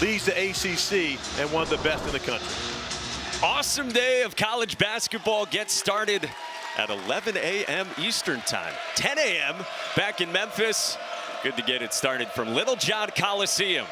leads the ACC and one of the best in the country. Awesome day of college basketball gets started at 11 a.m. Eastern time. 10 a.m. back in Memphis. Good to get it started from Littlejohn Coliseum.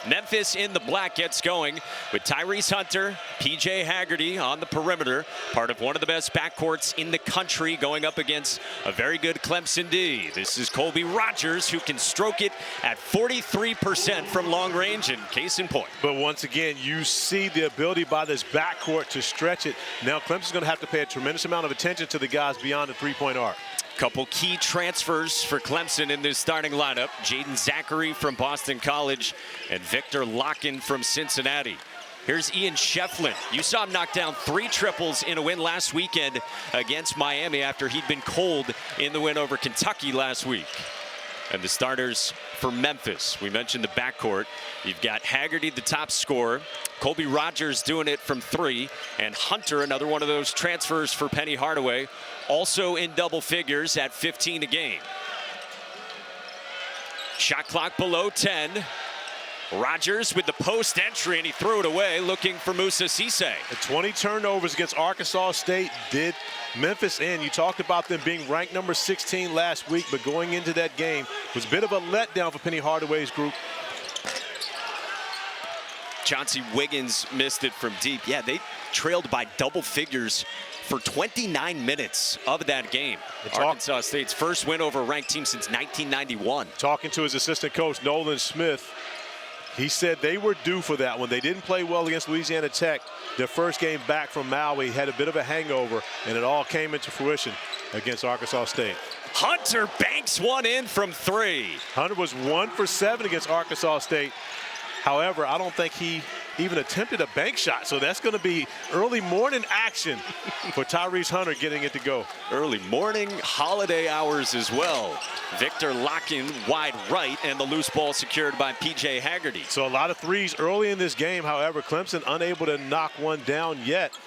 Memphis in the black gets going with Tyrese Hunter, P.J. Haggerty on the perimeter, part of one of the best backcourts in the country, going up against a very good Clemson D. This is Colby Rogers, who can stroke it at 43% from long range, and case in point. But once again, you see the ability by this backcourt to stretch it. Now Clemson's going to have to pay a tremendous amount of attention to the guys beyond the three-point arc. Couple key transfers for Clemson in this starting lineup. Jaden Zachary from Boston College and Viktor Lakhin from Cincinnati. Here's Ian Schieffelin. You saw him knock down 3 triples in a win last weekend against Miami after he'd been cold in the win over Kentucky last week. And the starters for Memphis. We mentioned the backcourt. You've got Haggerty, the top scorer. Colby Rogers doing it from 3. And Hunter, another one of those transfers for Penny Hardaway, also in double figures at 15 a game. Shot clock below 10. Rogers with the post entry, and he threw it away, looking for Moussa Cisse. The 20 turnovers against Arkansas State did Memphis in. You talked about them being ranked number 16 last week, but going into that game was a bit of a letdown for Penny Hardaway's group. Chauncey Wiggins missed it from deep. Yeah, they trailed by double figures for 29 minutes of that game. Arkansas State's first win over a ranked team since 1991. Talking to his assistant coach, Nolan Smith, he said they were due for that one. They didn't play well against Louisiana Tech. Their first game back from Maui had a bit of a hangover, and it all came into fruition against Arkansas State. Hunter banks one in from 3. Hunter was 1 for 7 against Arkansas State. However, I don't think he even attempted a bank shot. So that's going to be early morning action for Tyrese Hunter getting it to go. Early morning, holiday hours as well. Viktor Lakhin wide right, and the loose ball secured by P.J. Haggerty. So a lot of threes early in this game. However, Clemson unable to knock one down yet,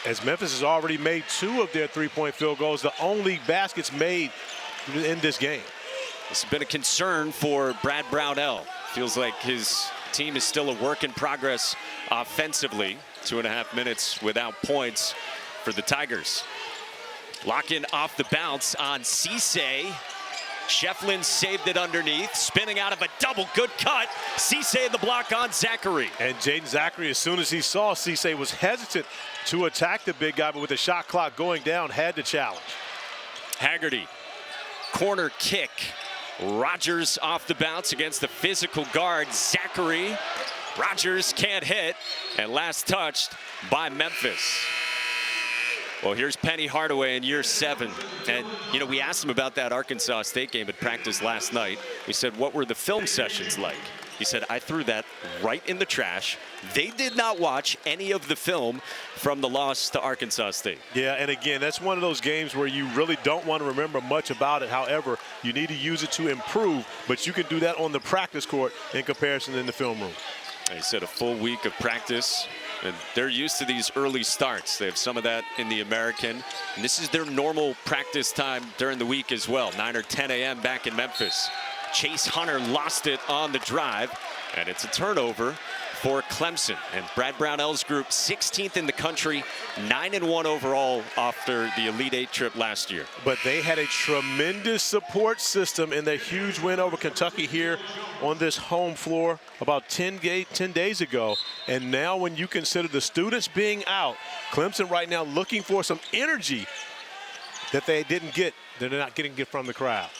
as Memphis has already made 2 of their three-point field goals, the only baskets made in this game. This has been a concern for Brad Brownell. Feels like his team is still a work in progress offensively. 2.5 minutes without points for the Tigers. Lakhin off the bounce on Cisse. Schieffelin saved it underneath, spinning out of a double, good cut. Cisse the block on Zachary. And Jaden Zachary, as soon as he saw Cisse, was hesitant to attack the big guy, but with the shot clock going down, had to challenge. Haggerty, corner kick. Rogers off the bounce against the physical guard, Zachary. Rogers can't hit, and last touched by Memphis. Well, here's Penny Hardaway in year 7. And, you know, we asked him about that Arkansas State game at practice last night. We said, what were the film sessions like? He said, I threw that right in the trash. They did not watch any of the film from the loss to Arkansas State. Yeah, and again, that's one of those games where you really don't want to remember much about it. However, you need to use it to improve, but you can do that on the practice court in comparison in the film room. He said a full week of practice, and they're used to these early starts. They have some of that in the American, and this is their normal practice time during the week as well, 9 or 10 a.m. back in Memphis. Chase Hunter lost it on the drive, and it's a turnover for Clemson. And Brad Brownell's group, 16th in the country, 9-1 overall after the Elite 8 trip last year. But they had a tremendous support system in their huge win over Kentucky here on this home floor about 10 days ago. And now when you consider the students being out, Clemson right now looking for some energy that they didn't get, that they're not getting from the crowd.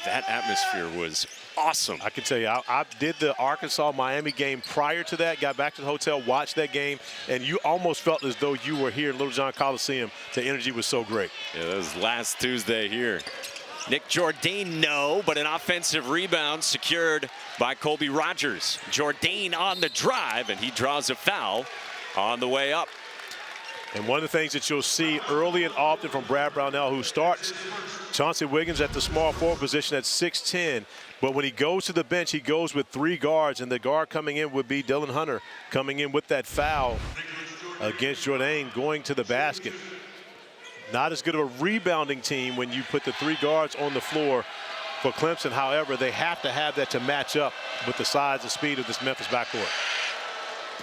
That atmosphere was awesome. I can tell you, I did the Arkansas-Miami game prior to that, got back to the hotel, watched that game, and you almost felt as though you were here at Littlejohn Coliseum. The energy was so great. Yeah, that was last Tuesday here. Nick Jourdain, no, but an offensive rebound secured by Colby Rogers. Jourdain on the drive, and he draws a foul on the way up. And one of the things that you'll see early and often from Brad Brownell, who starts Chauncey Wiggins at the small forward position at 6'10", but when he goes to the bench, he goes with 3 guards, and the guard coming in would be Dylan Hunter, coming in with that foul against Jourdain, going to the basket. Not as good of a rebounding team when you put the 3 guards on the floor for Clemson. However, they have to have that to match up with the size and speed of this Memphis backcourt.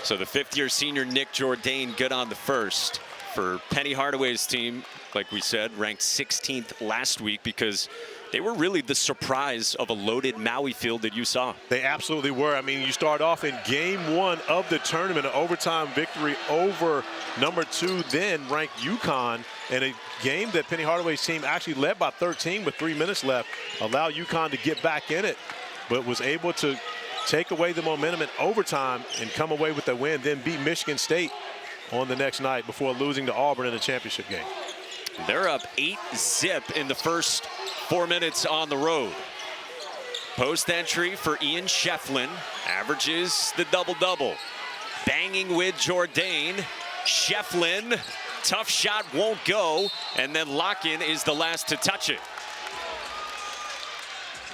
So the fifth-year senior Nick Jourdain good on the first. For Penny Hardaway's team, like we said, ranked 16th last week because they were really the surprise of a loaded Maui field that you saw. They absolutely were. I mean, you start off in game 1 of the tournament, an overtime victory over number 2, then ranked UConn, in a game that Penny Hardaway's team actually led by 13 with 3 minutes left, allowed UConn to get back in it, but was able to take away the momentum in overtime and come away with the win, then beat Michigan State on the next night before losing to Auburn in the championship game. They're up 8-zip in the first 4 minutes on the road. Post entry for Ian Schieffelin, averages the double-double. Banging with Jourdain. Schieffelin, tough shot, won't go, and then Lakhin is the last to touch it.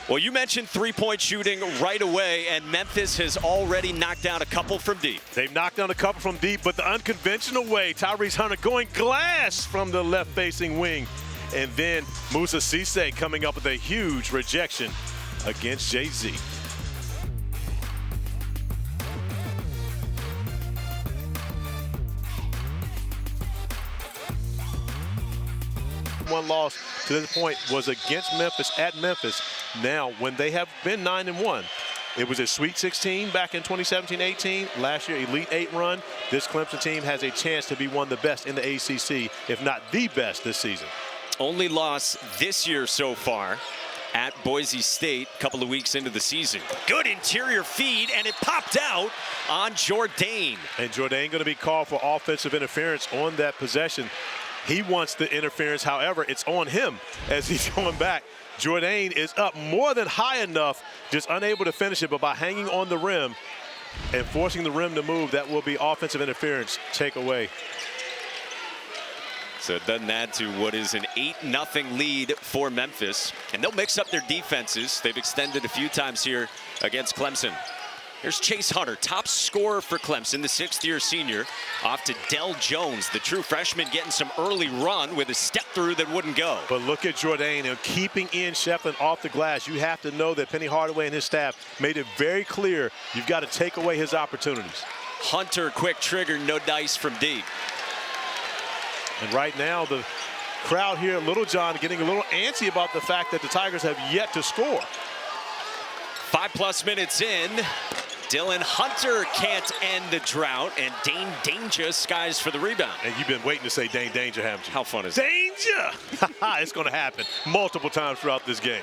Well, you mentioned three-point shooting right away, and Memphis has already knocked down a couple from deep. They've knocked down a couple from deep, but the unconventional way, Tyrese Hunter going glass from the left-facing wing. And then Musa Cisse coming up with a huge rejection against Jay-Z. One loss to this point was against Memphis at Memphis. Now, when they have been 9-1, it was a Sweet 16 back in 2017-18. Last year, Elite 8 run. This Clemson team has a chance to be one of the best in the ACC, if not the best this season. Only loss this year so far at Boise State, a couple of weeks into the season. Good interior feed, and it popped out on Jourdain. And Jourdain going to be called for offensive interference on that possession. He wants the interference. However, it's on him as he's going back. Jourdain is up more than high enough, just unable to finish it, but by hanging on the rim and forcing the rim to move, that will be offensive interference takeaway. So it doesn't add to what is an 8-0 lead for Memphis. And they'll mix up their defenses. They've extended a few times here against Clemson. Here's Chase Hunter, top scorer for Clemson, the sixth-year senior, off to Del Jones, the true freshman, getting some early run with a step-through that wouldn't go. But look at Jourdain and keeping Ian Schieffelin off the glass. You have to know that Penny Hardaway and his staff made it very clear you've got to take away his opportunities. Hunter, quick trigger, no dice from deep. And right now, the crowd here at Littlejohn getting a little antsy about the fact that the Tigers have yet to score. 5+ minutes in. Dylan Hunter can't end the drought, and Dane Danger skies for the rebound. And you've been waiting to say Dane Danger, haven't you? How fun is it? Danger! It's going to happen multiple times throughout this game.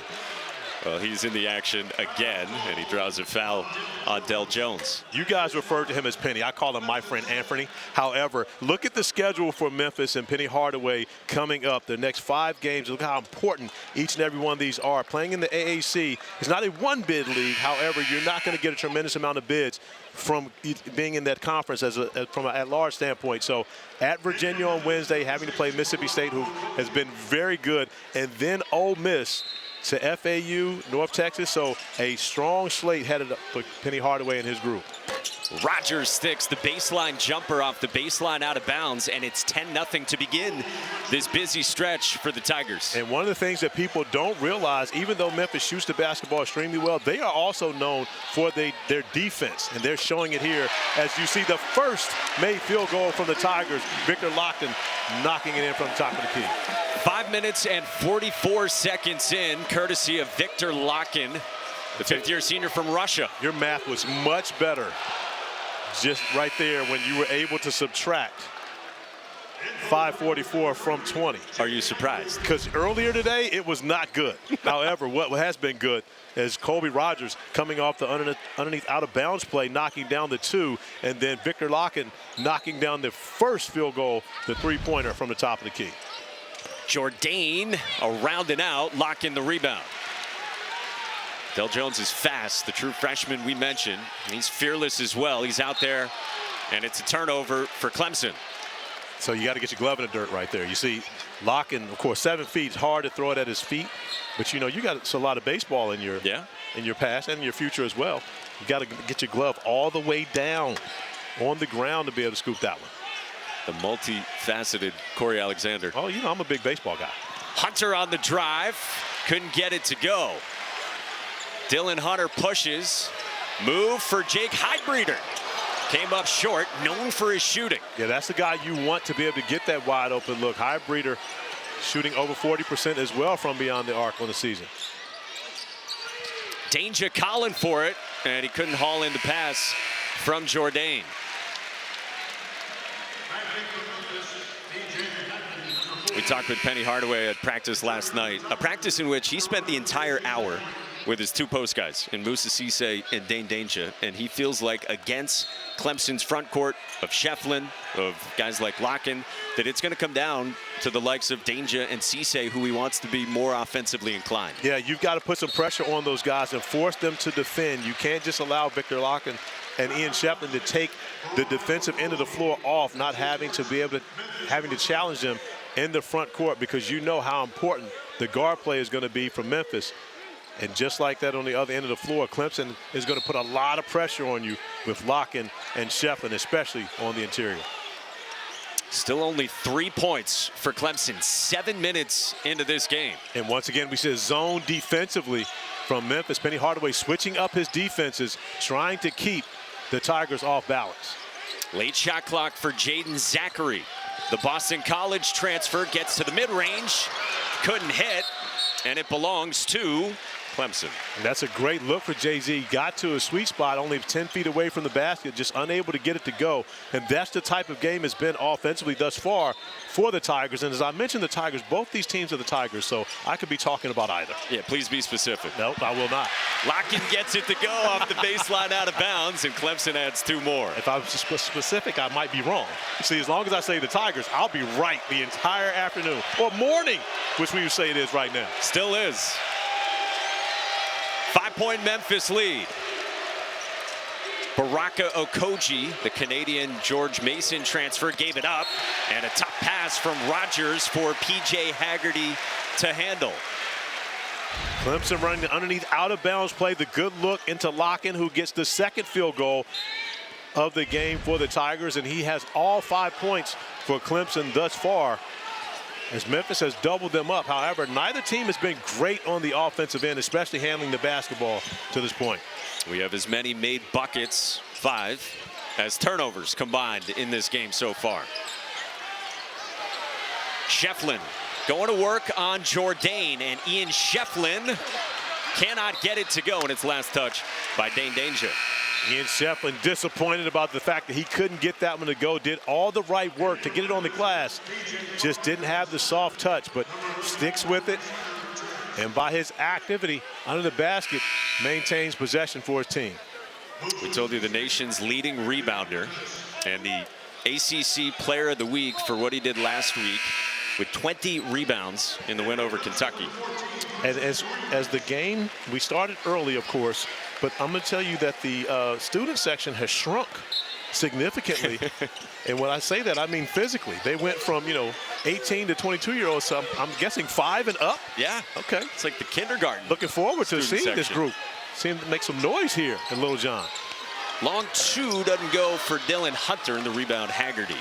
Well, he's in the action again, and he draws a foul on Del Jones. You guys referred to him as Penny. I call him my friend Anthony. However, look at the schedule for Memphis and Penny Hardaway coming up. The next 5 games, look how important each and every one of these are. Playing in the AAC is not a one-bid league. However, you're not going to get a tremendous amount of bids from being in that conference from an at-large standpoint. So at Virginia on Wednesday, having to play Mississippi State, who has been very good, and then Ole Miss to FAU, North Texas. So a strong slate headed up for Penny Hardaway and his group. Rogers sticks the baseline jumper off the baseline out of bounds, and it's 10-0 to begin this busy stretch for the Tigers. And one of the things that people don't realize, even though Memphis shoots the basketball extremely well, they are also known for their defense, and they're showing it here as you see the first made field goal from the Tigers. Viktor Lakhin knocking it in from the top of the key. 5 minutes and 44 seconds in, courtesy of Viktor Lakhin, the fifth-year senior from Russia. Your math was much better just right there when you were able to subtract 544 from 20. Are you surprised? Because earlier today, it was not good. However, what has been good is Colby Rogers coming off the underneath out-of-bounds play, knocking down the 2, and then Viktor Lakhin knocking down the first field goal, the three-pointer from the top of the key. Jourdain around and out, Lakhin the rebound. Del Jones is fast, the true freshman we mentioned. He's fearless as well. He's out there, and it's a turnover for Clemson. So you got to get your glove in the dirt right there. You see Lakhin, of course, 7 feet. It's hard to throw it at his feet. But, you know, you got a lot of baseball in your past and in your future as well. You got to get your glove all the way down on the ground to be able to scoop that one. The multifaceted Corey Alexander. Oh, you know, I'm a big baseball guy. Hunter on the drive. Couldn't get it to go. Dylan Hunter pushes. Move for Jake Heidbreeder. Came up short, known for his shooting. Yeah, that's the guy you want to be able to get that wide open look. Heidbreeder shooting over 40% as well from beyond the arc on the season. Danger calling for it, and he couldn't haul in the pass from Jourdain. We talked with Penny Hardaway at practice last night, a practice in which he spent the entire hour with his two post guys in Moussa Cisse and Dane Danger, and he feels like against Clemson's front court of Schieffelin, of guys like Lakhin, that it's going to come down to the likes of Danger and Cisse, who he wants to be more offensively inclined. Yeah, you've got to put some pressure on those guys and force them to defend. You can't just allow Viktor Lakhin and Ian Schieffelin to take the defensive end of the floor off, not having to be able to challenge them in the front court, because you know how important the guard play is going to be from Memphis. And just like that on the other end of the floor, Clemson is going to put a lot of pressure on you with Lakhin and Schieffelin, especially on the interior. Still only 3 points for Clemson, 7 minutes into this game. And once again, we see a zone defensively from Memphis. Penny Hardaway switching up his defenses, trying to keep the Tigers off balance. Late shot clock for Jaden Zachary. The Boston College transfer gets to the mid-range, couldn't hit, and it belongs to Clemson. And that's a great look for Jay-Z. Got to a sweet spot, only 10 feet away from the basket, just unable to get it to go. And that's the type of game it's been offensively thus far for the Tigers. And as I mentioned, the Tigers, both these teams are the Tigers, so I could be talking about either. Yeah, please be specific. Nope, I will not. Lakhin gets it to go off the baseline out of bounds, and Clemson adds 2 more. If I was specific, I might be wrong. See, as long as I say the Tigers, I'll be right the entire afternoon, or morning, which we would say it is right now. Still is. 5-point Memphis lead. Baraka Okogie, the Canadian George Mason transfer, gave it up. And a top pass from Rogers for P.J. Haggerty to handle. Clemson running the underneath out-of-bounds play. The good look into Lakhin, who gets the second field goal of the game for the Tigers. And he has all 5 points for Clemson thus far, as Memphis has doubled them up. However, neither team has been great on the offensive end, especially handling the basketball to this point. We have as many made buckets, 5, as turnovers combined in this game so far. Schieffelin going to work on Jourdain, and Ian Schieffelin cannot get it to go in its last touch by Dane Danger. Ian Schieffelin disappointed about the fact that he couldn't get that one to go. Did all the right work to get it on the glass. Just didn't have the soft touch, but sticks with it. And by his activity under the basket, maintains possession for his team. We told you the nation's leading rebounder and the ACC Player of the Week for what he did last week with 20 rebounds in the win over Kentucky. And as the game, we started early, of course, but I'm going to tell you that the student section has shrunk significantly. And when I say that, I mean physically. They went from, 18 to 22-year-olds, so I'm guessing 5 and up. Yeah. Okay. It's like the kindergarten. Looking forward to seeing section. this group. Seeing to make some noise here in Littlejohn. Long 2 doesn't go for Dylan Hunter, and the rebound Haggerty.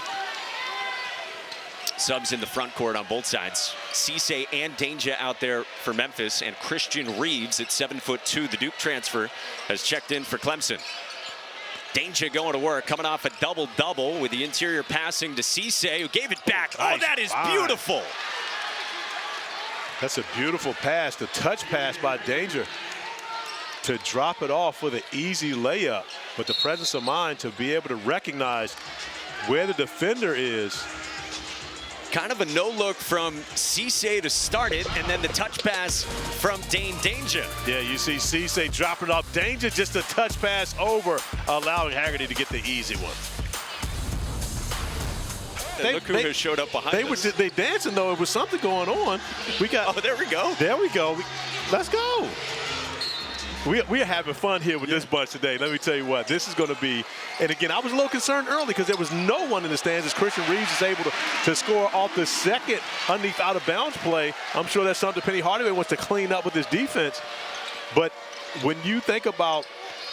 Subs in the front court on both sides. Cisse and Danger out there for Memphis, and Christian Reeves at 7'2", the Duke transfer, has checked in for Clemson. Danger going to work, coming off a double-double with the interior passing to Cisse, who gave it back. Nice. Oh, that is beautiful. That's a beautiful pass, the touch pass by Danger to drop it off with an easy layup. But the presence of mind to be able to recognize where the defender is. Kind of a no-look from Cisse to start it, and then the touch pass from Dane Danger. Yeah, you see Cisse dropping it off. Danger just a touch pass over, allowing Haggerty to get the easy one. Look who has showed up behind us. They dancing, though. It was something going on. We got. Oh, there we go. There we go. Let's go. We are having fun here with this bunch today. Let me tell you what, this is going to be, and again, I was a little concerned early because there was no one in the stands as Christian Reeves is able to score off the second underneath out-of-bounds play. I'm sure that's something Penny Hardaway wants to clean up with his defense. But when you think about,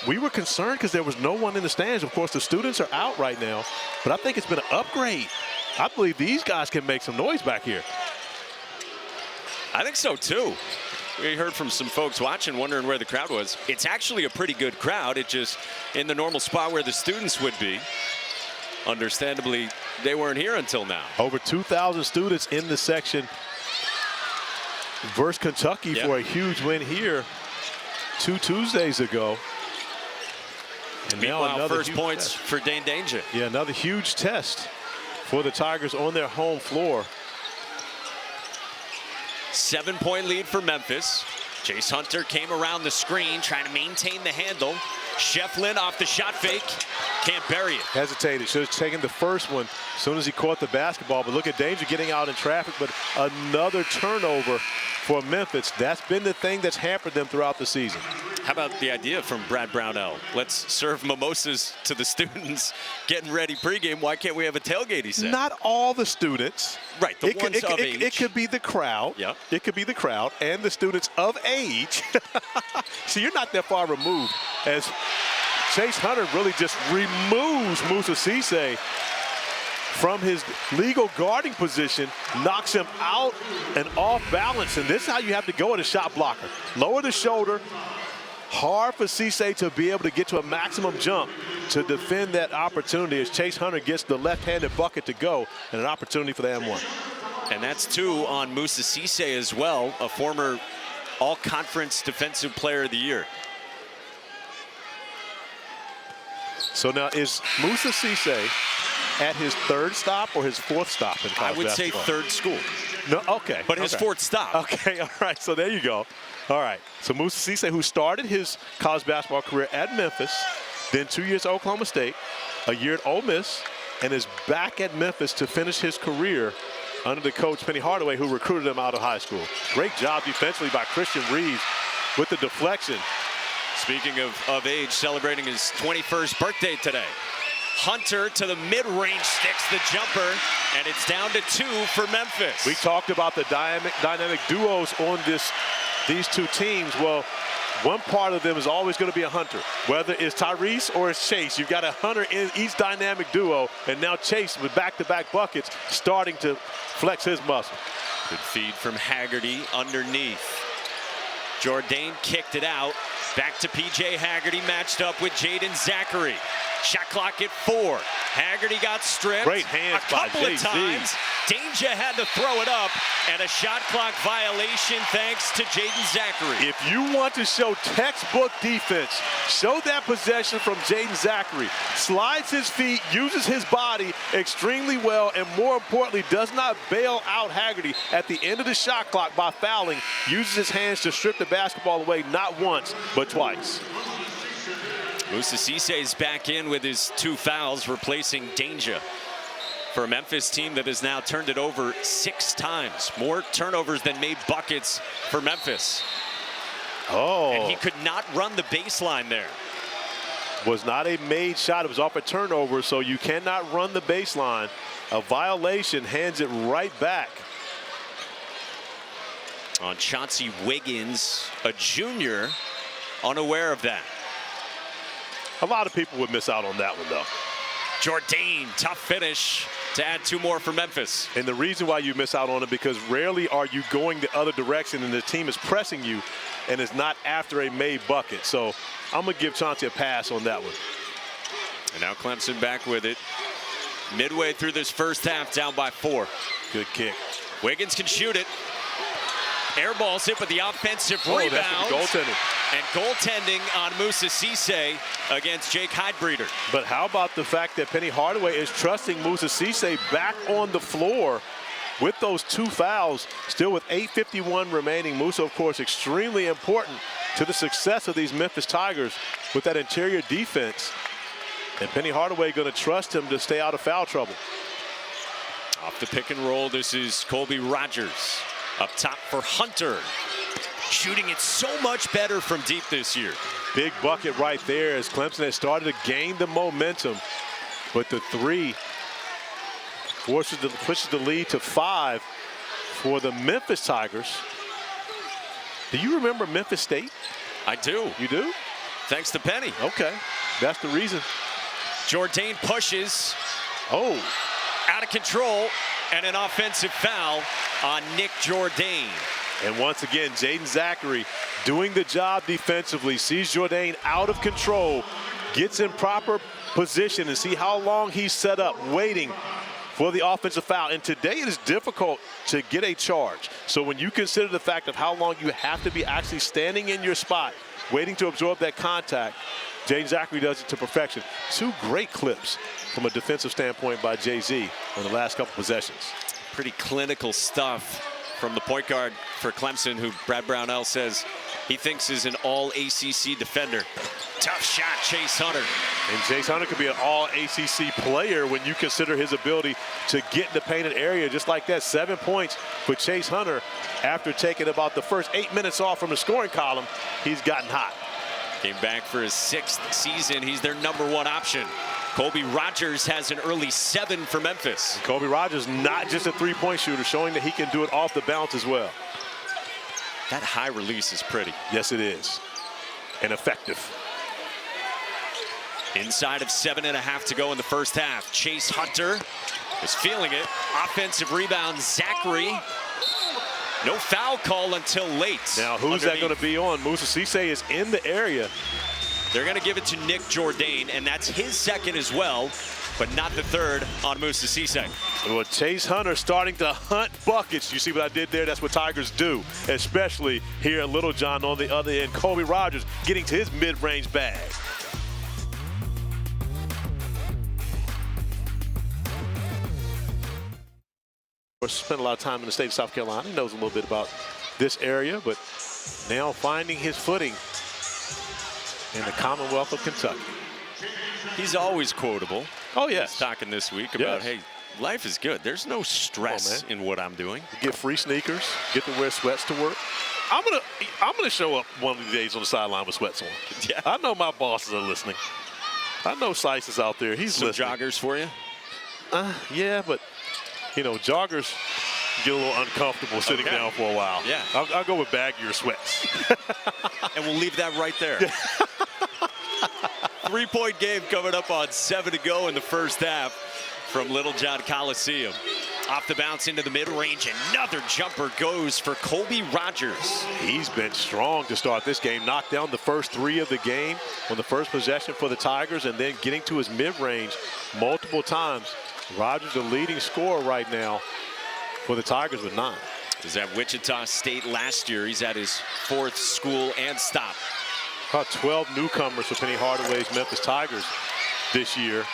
we were concerned because there was no one in the stands. Of course, the students are out right now, but I think it's been an upgrade. I believe these guys can make some noise back here. I think so, too. we heard from some folks watching, wondering where the crowd was. It's actually a pretty good crowd. It just, in the normal spot where the students would be, understandably, they weren't here until now. Over 2,000 students in the section versus Kentucky for a huge win here 2 Tuesdays ago. And meanwhile, now first points for Dane Danger. Yeah, another huge test for the Tigers on their home floor. 7-point lead for Memphis. Chase Hunter came around the screen trying to maintain the handle. Schieffelin off the shot fake. Can't bury it. Hesitated. Should have taken the first one as soon as he caught the basketball. But look at Danger getting out in traffic. But another turnover for Memphis. That's been the thing that's hampered them throughout the season. How about the idea from Brad Brownell? Let's serve mimosas to the students getting ready pregame. Why can't we have a tailgate, he said? Not all the students. Right, the ones of age. It could be the crowd. Yep. It could be the crowd and the students of age. So you're not that far removed, as Chase Hunter really just removes Moussa Cisse from his legal guarding position, knocks him out and off balance. And this is how you have to go at a shot blocker. Lower the shoulder. Hard for Cisse to be able to get to a maximum jump to defend that opportunity as Chase Hunter gets the left-handed bucket to go and an opportunity for the M1. And that's 2 on Moussa Cisse as well, a former all-conference defensive player of the year. So now is Moussa Cisse at his 3rd stop or his 4th stop in college I would basketball? say 3rd school. No, okay. But his 4th stop. Okay, all right, so there you go. All right, so Moussa Cisse, who started his college basketball career at Memphis, then 2 years at Oklahoma State, a year at Ole Miss, and is back at Memphis to finish his career under the coach Penny Hardaway, who recruited him out of high school. Great job defensively by Christian Reeves with the deflection. Speaking of age, celebrating his 21st birthday today. Hunter to the mid-range, sticks the jumper, and it's down to 2 for Memphis. We talked about the dynamic duos on these two teams. Well, one part of them is always going to be a Hunter. Whether it's Tyrese or it's Chase, you've got a Hunter in each dynamic duo, and now Chase with back-to-back buckets starting to flex his muscle. Good feed from Haggerty underneath. Jourdain kicked it out. Back to P.J. Haggerty, matched up with Jaden Zachary. Shot clock at 4. Haggerty got stripped. Great hands by a couple of times. Danger had to throw it up, and a shot clock violation thanks to Jaden Zachary. If you want to show textbook defense, show that possession from Jaden Zachary. Slides his feet, uses his body extremely well, and more importantly, does not bail out Haggerty at the end of the shot clock by fouling. Uses his hands to strip the basketball away, not once, but twice. Moussa Cisse is back in with his 2 fouls, replacing Danger for a Memphis team that has now turned it over 6 times. More turnovers than made buckets for Memphis. Oh. And he could not run the baseline there. Was not a made shot. It was off a turnover, so you cannot run the baseline. A violation hands it right back. On Chauncey Wiggins, a junior, unaware of that. A lot of people would miss out on that one, though. Jourdain, tough finish to add 2 more for Memphis. And the reason why you miss out on it, because rarely are you going the other direction and the team is pressing you and it's not after a made bucket. So I'm going to give Chauncey a pass on that one. And now Clemson back with it. Midway through this first half, down by 4. Good kick. Wiggins can shoot it. Airballs it with the offensive rebound. That's goaltending. And goaltending on Moussa Cisse against Jake Heidbreder. But how about the fact that Penny Hardaway is trusting Moussa Cisse back on the floor with those 2 fouls, still with 8:51 remaining. Moussa, of course, extremely important to the success of these Memphis Tigers with that interior defense. And Penny Hardaway going to trust him to stay out of foul trouble. Off the pick and roll, this is Colby Rogers. Up top for Hunter. Shooting it so much better from deep this year. Big bucket right there as Clemson has started to gain the momentum. But the 3 pushes the lead to 5 for the Memphis Tigers. Do you remember Memphis State? I do. You do? Thanks to Penny. Okay, that's the reason. Jourdain pushes. Oh. Out of control, and an offensive foul on Nick Jourdain. And once again, Jaden Zachary doing the job defensively, sees Jourdain out of control, gets in proper position and see how long he's set up, waiting for the offensive foul. And today it is difficult to get a charge. So when you consider the fact of how long you have to be actually standing in your spot, waiting to absorb that contact, Jaden Zachary does it to perfection. Two great clips from a defensive standpoint by Jay-Z on the last couple possessions. Pretty clinical stuff from the point guard for Clemson, who Brad Brownell says he thinks is an all-ACC defender. Tough shot, Chase Hunter. And Chase Hunter could be an all-ACC player when you consider his ability to get in the painted area just like that. 7 points for Chase Hunter after taking about the first 8 minutes off from the scoring column. He's gotten hot. Came back for his 6th season. He's their #1 option. Colby Rogers has an early 7 for Memphis. Colby Rogers, not just a three-point shooter, showing that he can do it off the bounce as well. That high release is pretty. Yes, it is. And effective. Inside of 7.5 to go in the first half. Chase Hunter is feeling it. Offensive rebound, Zachary. No foul call until late. Now, who's that going to be on? Moussa Cisse is in the area. They're going to give it to Nick Jourdain, and that's his 2nd as well, but not the 3rd on Moussa Cisse. Well, Chase Hunter starting to hunt buckets. You see what I did there? That's what Tigers do, especially here at Littlejohn on the other end. Colby Rogers getting to his mid-range bag. Spent a lot of time in the state of South Carolina. He knows a little bit about this area, but now finding his footing in the Commonwealth of Kentucky. He's always quotable. Oh, yes. He's talking this week about, hey, life is good. There's no stress in what I'm doing. You get free sneakers, get to wear sweats to work. I'm gonna show up one of these days on the sideline with sweats on. Yeah. I know my bosses are listening. I know Sice is out there. He's some listening. Joggers for you? Yeah, but you know, joggers get a little uncomfortable sitting down for a while. Yeah. I'll go with baggier sweats. And we'll leave that right there. 3-point game coming up on 7 to go in the first half from Littlejohn Coliseum. Off the bounce into the mid-range. Another jumper goes for Colby Rogers. He's been strong to start this game. Knocked down the first 3 of the game on the first possession for the Tigers, and then getting to his mid-range multiple times. Rogers, the leading scorer right now for the Tigers with 9. He was at Wichita State last year. He's at his 4th school and stop. About 12 newcomers for Penny Hardaway's Memphis Tigers this year.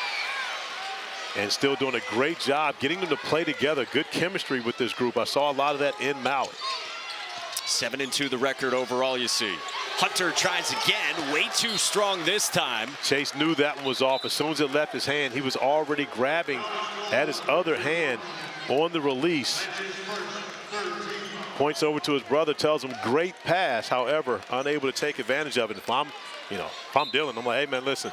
And still doing a great job getting them to play together. Good chemistry with this group. I saw a lot of that in Maui. 7-2 the record overall, you see. Hunter tries again, way too strong this time. Chase knew that one was off. As soon as it left his hand, he was already grabbing at his other hand on the release. Points over to his brother, tells him great pass, however, unable to take advantage of it. If I'm Dylan, I'm like, hey man, listen,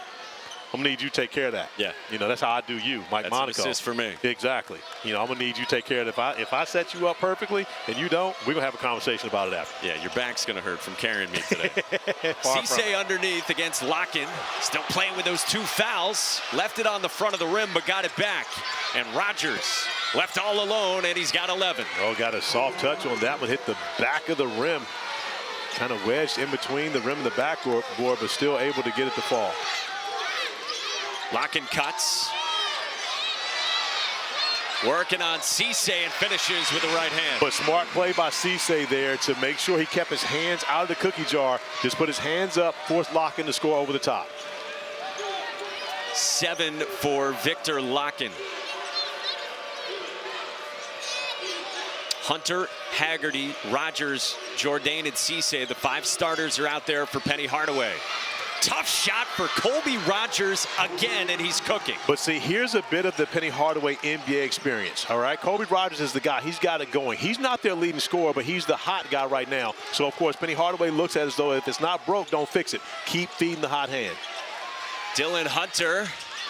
I'm gonna need you to take care of that. Yeah. You know, that's how I do you, Mike That's Monaco. an assist for me. Exactly. You know, I'm gonna need you to take care of it. If I set you up perfectly and you don't, we're gonna have a conversation about it after. Yeah, your back's gonna hurt from carrying me today. Far Cisse underneath against Lakhin. Still playing with those 2 fouls. Left it on the front of the rim, but got it back. And Rogers left all alone, and he's got 11. Oh, got a soft touch on that one. Hit the back of the rim. Kind of wedged in between the rim and the backboard, but still able to get it to fall. Lakhin cuts. Working on Cisse and finishes with the right hand. But smart play by Cisse there to make sure he kept his hands out of the cookie jar. Just put his hands up, forced Lakhin to score over the top. 7 for Viktor Lakhin. Hunter, Haggerty, Rogers, Jourdain, and Cisse. The 5 starters are out there for Penny Hardaway. Tough shot for Colby Rogers again, and he's cooking. But see, here's a bit of the Penny Hardaway NBA experience, all right? Colby Rogers is the guy. He's got it going. He's not their leading scorer, but he's the hot guy right now. So, of course, Penny Hardaway looks at it as though if it's not broke, don't fix it. Keep feeding the hot hand. Dylan Hunter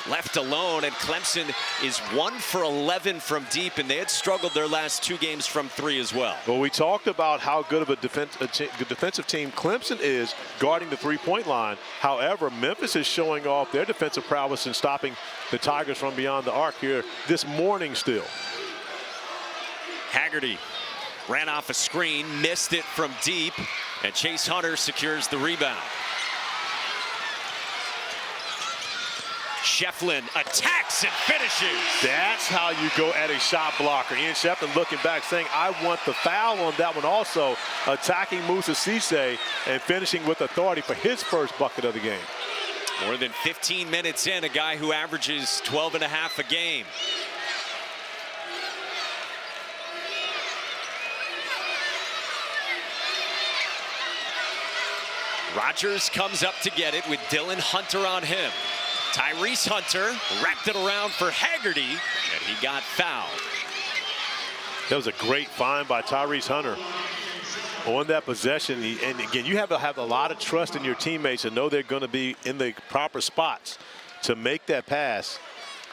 left alone, and Clemson is 1 for 11 from deep, and they had struggled their last 2 games from 3 as well. Well, we talked about how good of a defensive team Clemson is guarding the three-point line. However, Memphis is showing off their defensive prowess in stopping the Tigers from beyond the arc here this morning still. Haggerty Ran off a screen, missed it from deep, and Chase Hunter secures the rebound. Schieffelin attacks and finishes. That's how you go at a shot blocker. Ian Schieffelin looking back saying, I want the foul on that one also. Attacking Moussa Cisse and finishing with authority for his first bucket of the game. More than 15 minutes in, a guy who averages 12 and a half a game. Rogers comes up to get it with Dylan Hunter on him. Tyrese Hunter wrapped it around for Haggerty, and he got fouled. That was a great find by Tyrese Hunter on that possession. And again, you have to have a lot of trust in your teammates and know they're going to be in the proper spots to make that pass.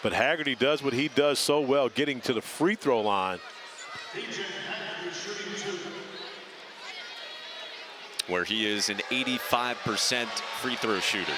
But Haggerty does what he does so well, getting to the free throw line. Where he is an 85% free throw shooter.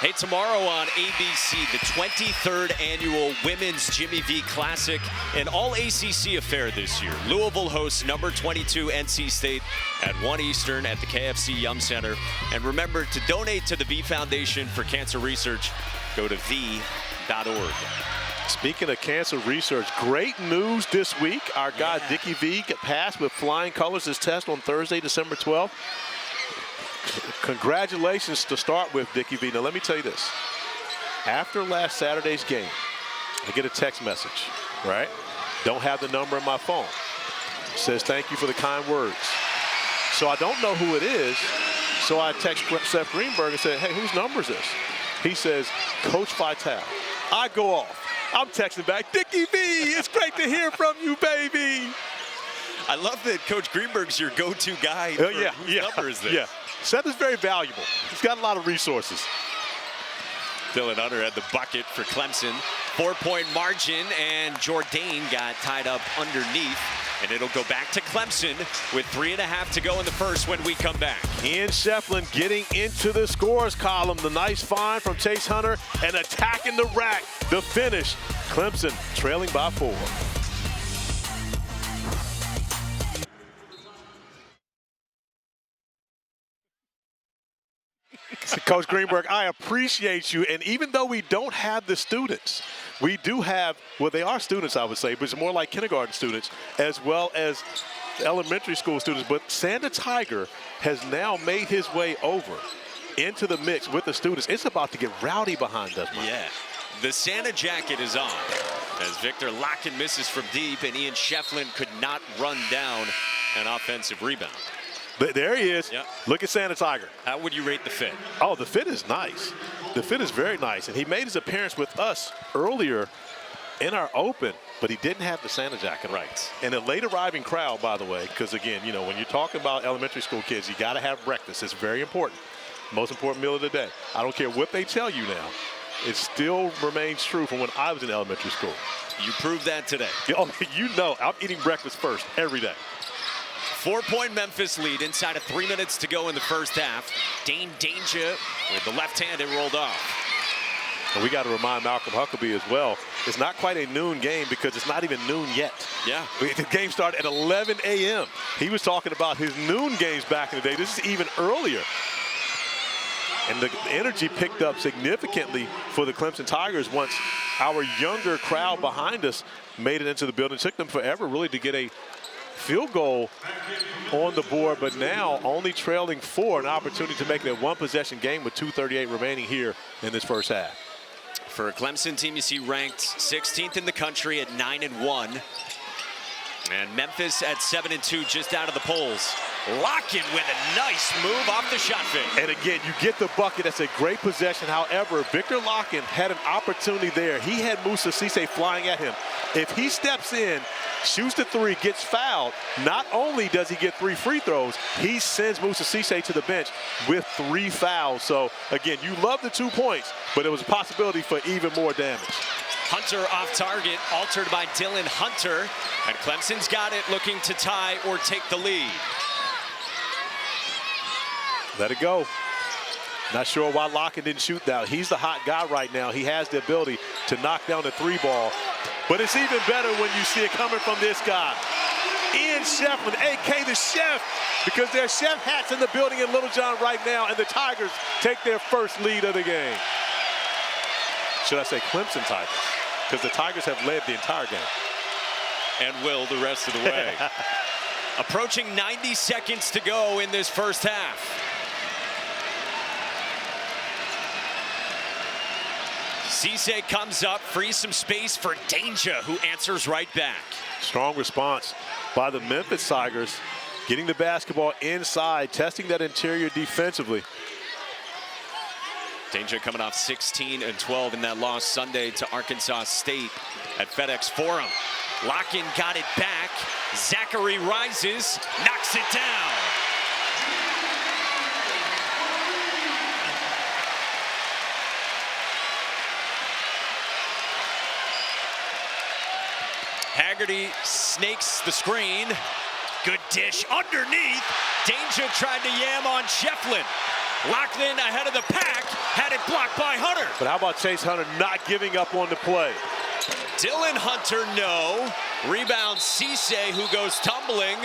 Hey, tomorrow on ABC, the 23rd annual Women's Jimmy V Classic, an all-ACC affair this year. Louisville hosts number 22 NC State at 1 Eastern at the KFC Yum Center. And remember to donate to the V Foundation for Cancer Research. Go to v.org. Speaking of cancer research, great news this week. Our guy Dickie V passed with flying colors his test on Thursday, December 12th. Congratulations to start with, Dickie V. Now, let me tell you this. After last Saturday's game, I get a text message, right? Don't have the number on my phone. Says, thank you for the kind words. So I don't know who it is. So I text Seth Greenberg and said, hey, whose number is this? He says, Coach Vitale. I go off. I'm texting back, Dickie V, it's great to hear from you, baby. I love that Coach Greenberg's your go-to guy. Whose number is this? Yeah. Seth is very valuable. He's got a lot of resources. Dylan Hunter had the bucket for Clemson. 4-point margin, and Jourdain got tied up underneath. And it'll go back to Clemson with 3.5 to go in the first when we come back. Ian Schieffelin getting into the scores column. The nice find from Chase Hunter and attacking the rack. The finish. Clemson trailing by 4. Coach Greenberg, I appreciate you. And even though we don't have the students, we do have, well, they are students, I would say, but it's more like kindergarten students as well as elementary school students. But Santa Tiger has now made his way over into the mix with the students. It's about to get rowdy behind us, man. Yeah. The Santa jacket is on as Viktor Lakhin misses from deep, and Ian Schieffelin could not run down an offensive rebound. There he is. Yep. Look at Santa Tiger. How would you rate the fit? Oh, the fit is nice. The fit is very nice. And he made his appearance with us earlier in our open, but he didn't have the Santa jacket on. Right. And a late arriving crowd, by the way, because, again, you know, when you're talking about elementary school kids, you got to have breakfast. It's very important. Most important meal of the day. I don't care what they tell you now. It still remains true from when I was in elementary school. You proved that today. Oh, you know, I'm eating breakfast first every day. 4-point Memphis lead inside of 3 minutes to go in the first half. Dane Danger with the left hand, it rolled off. And we got to remind Malcolm Huckabee as well, it's not quite a noon game because it's not even noon yet. Yeah. The game started at 11 a.m. He was talking about his noon games back in the day. This is even earlier. And the energy picked up significantly for the Clemson Tigers once our younger crowd behind us made it into the building. It took them forever really to get a field goal on the board, but now only trailing 4, an opportunity to make it a one-possession game with 2:38 remaining here in this first half. For a Clemson team, you see ranked 16th in the country at 9-1. And Memphis at 7-2, just out of the polls. Lakhin with a nice move off the shot fake. And again, you get the bucket. That's a great possession. However, Viktor Lakhin had an opportunity there. He had Moussa Cisse flying at him. If he steps in, shoots the 3, gets fouled, not only does he get 3 free throws, he sends Moussa Cisse to the bench with 3 fouls. So, again, you love the 2 points, but it was a possibility for even more damage. Hunter off target, altered by Dylan Hunter. And Clemson's got it, looking to tie or take the lead. Let it go. Not sure why Lakhin didn't shoot that. He's the hot guy right now. He has the ability. to knock down the 3 ball. But it's even better when you see it coming from this guy. Ian Schieffelin, a.k.a. the Chef, because there's chef hats in the building in Littlejohn right now, and the Tigers take their first lead of the game. Should I say Clemson Tigers? Because the Tigers have led the entire game. And will the rest of the way. Approaching 90 seconds to go in this first half. Cisse comes up, frees some space for Danger, who answers right back. Strong response by the Memphis Tigers, getting the basketball inside, testing that interior defensively. Danger coming off 16 and 12 in that loss Sunday to Arkansas State at FedEx Forum. Lakhin got it back. Zachary rises, knocks it down. Haggerty snakes the screen. Good dish underneath. Danger tried to yam on Schieffelin. Lakhin ahead of the pack, had it blocked by Hunter. But how about Chase Hunter not giving up on the play? Dylan Hunter, no. Rebound Cisse, who goes tumbling.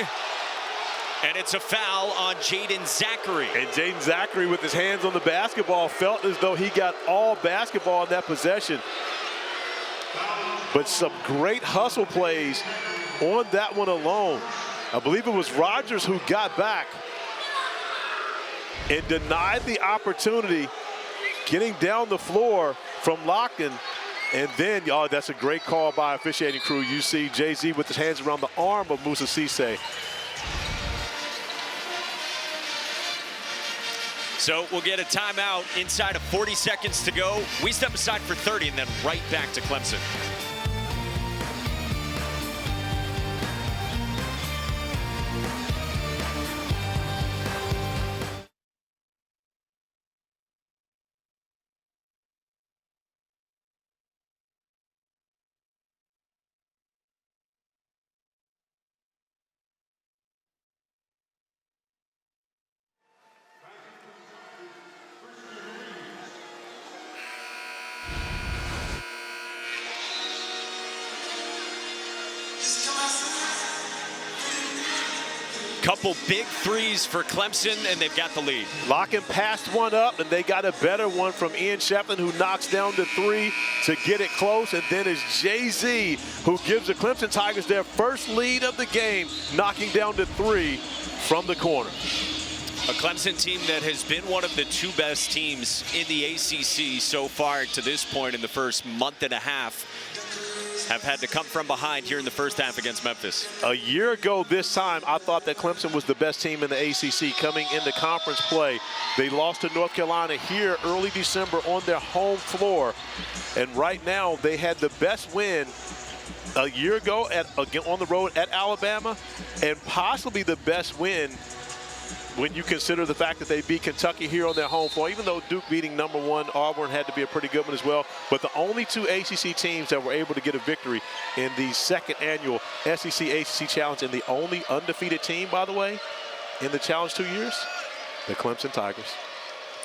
And it's a foul on Jaden Zachary. And Jaden Zachary, with his hands on the basketball, felt as though he got all basketball in that possession. But some great hustle plays on that one alone. I believe it was Rogers who got back and denied the opportunity, getting down the floor from Lakhin. And then, oh, that's a great call by officiating crew. You see Jay-Z with his hands around the arm of Moussa Cisse. So we'll get a timeout inside of 40 seconds to go. We step aside for 30 and then right back to Clemson. Couple big threes for Clemson, and they've got the lead. Lakhin passed one up, and they got a better one from Ian Schieffelin, who knocks down the 3 to get it close. And then it's Jay-Z who gives the Clemson Tigers their first lead of the game, knocking down the 3 from the corner. A Clemson team that has been one of the 2 best teams in the ACC so far to this point in the first month and a half, have had to come from behind here in the first half against Memphis. A year ago this time, I thought that Clemson was the best team in the ACC coming into conference play. They lost to North Carolina here early December on their home floor. And right now, they had the best win a year ago on the road at Alabama, and possibly the best win when you consider the fact that they beat Kentucky here on their home floor, even though Duke beating #1 Auburn had to be a pretty good one as well. But the only 2 ACC teams that were able to get a victory in the 2nd annual SEC-ACC Challenge, and the only undefeated team, by the way, in the Challenge 2 years, the Clemson Tigers.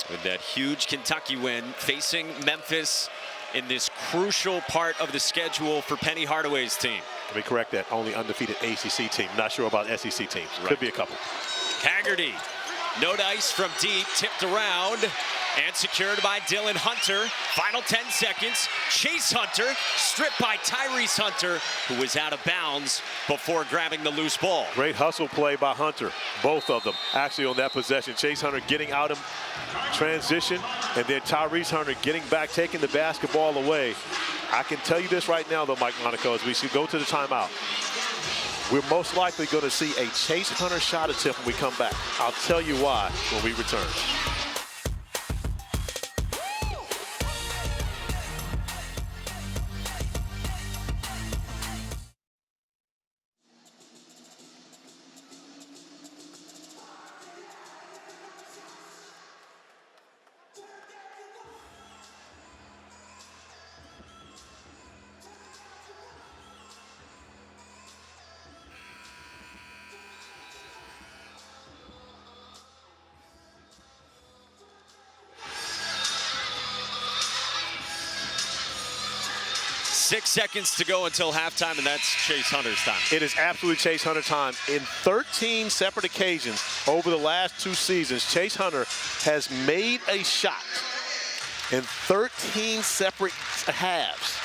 With that huge Kentucky win, facing Memphis in this crucial part of the schedule for Penny Hardaway's team. Let me correct that, only undefeated ACC team. Not sure about SEC teams. Right. Could be a couple. Haggerty, no dice from deep, tipped around and secured by Dylan Hunter. Final 10 seconds. Chase Hunter, stripped by Tyrese Hunter, who was out of bounds before grabbing the loose ball. Great hustle play by Hunter, both of them actually on that possession. Chase Hunter getting out of transition, and then Tyrese Hunter getting back, taking the basketball away. I can tell you this right now, though, Mike Monaco, as we should go to the timeout. We're most likely going to see a Chase Hunter shot attempt when we come back. I'll tell you why when we return. 6 seconds to go until halftime, and that's Chase Hunter's time. It is absolutely Chase Hunter time. In 13 separate occasions over the last 2 seasons, Chase Hunter has made a shot in 13 separate halves.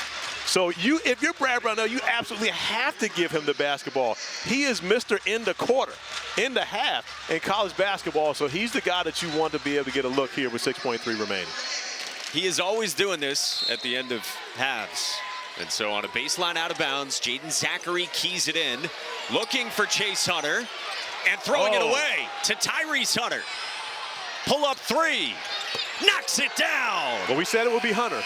So if you're Brad Brownell, you absolutely have to give him the basketball. He is Mr. End of quarter, end of half in college basketball, so he's the guy that you want to be able to get a look here with 6.3 remaining. He is always doing this at the end of halves. And so on a baseline out of bounds, Jaden Zachary keys it in, looking for Chase Hunter, and throwing it away to Tyrese Hunter. Pull up 3, knocks it down. Well, we said it would be Hunter.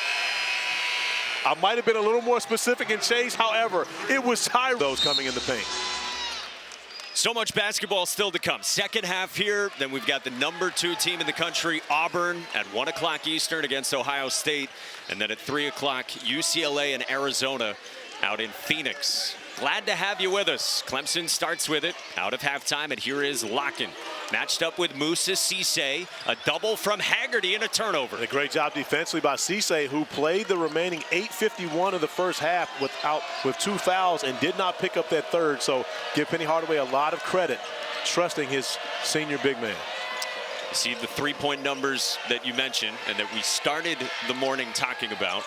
I might have been a little more specific in Chase, however, it was Tyrese coming in the paint. So much basketball still to come. Second half here, then we've got the number 2 team in the country, Auburn, at 1 o'clock Eastern against Ohio State. And then at 3 o'clock, UCLA and Arizona out in Phoenix. Glad to have you with us. Clemson starts with it out of halftime, and here is Lakhin. Matched up with Moussa Cisse, a double from Haggerty and a turnover. A great job defensively by Cisse, who played the remaining 8:51 of the first half with 2 fouls and did not pick up that third. So give Penny Hardaway a lot of credit, trusting his senior big man. You see the 3-point numbers that you mentioned and that we started the morning talking about.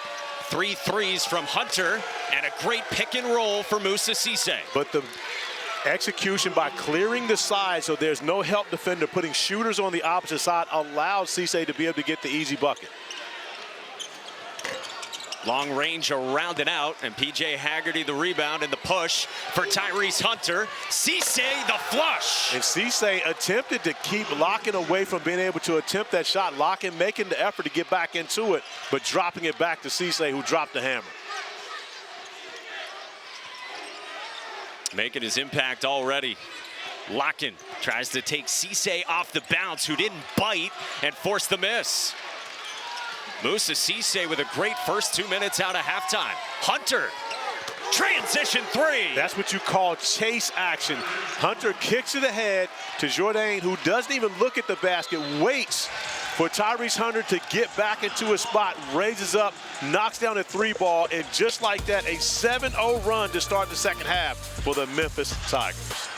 3 threes from Hunter and a great pick and roll for Moussa Cisse. But the execution by clearing the side so there's no help defender, putting shooters on the opposite side, allowed Cisse to be able to get the easy bucket. Long range around and out, and P.J. Haggerty the rebound and the push for Tyrese Hunter. Cisse the flush. And Cisse attempted to keep Lakhin away from being able to attempt that shot. Lakhin making the effort to get back into it, but dropping it back to Cisse, who dropped the hammer. Making his impact already. Lakhin tries to take Cisse off the bounce, who didn't bite and force the miss. Moussa Cisse with a great first 2 minutes out of halftime. Hunter, transition 3. That's what you call chase action. Hunter kicks it ahead to Jourdain, who doesn't even look at the basket, waits for Tyrese Hunter to get back into his spot, raises up, knocks down a 3-ball, and just like that, a 7-0 run to start the second half for the Memphis Tigers.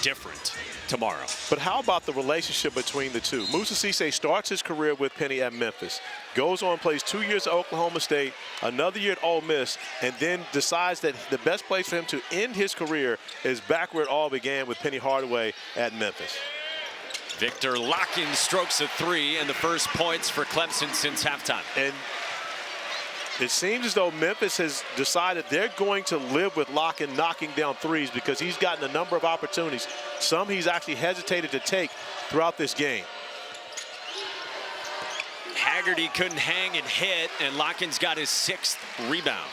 Different tomorrow. But how about the relationship between the two? Moussa Cisse starts his career with Penny at Memphis, goes on, plays 2 years at Oklahoma State, another year at Ole Miss, and then decides that the best place for him to end his career is back where it all began with Penny Hardaway at Memphis. Viktor Lakhin strokes a 3 and the first points for Clemson since halftime. And it seems as though Memphis has decided they're going to live with Lakhin knocking down threes because he's gotten a number of opportunities. Some he's actually hesitated to take throughout this game. Haggerty couldn't hang and hit, and Lakhin's got his 6th rebound.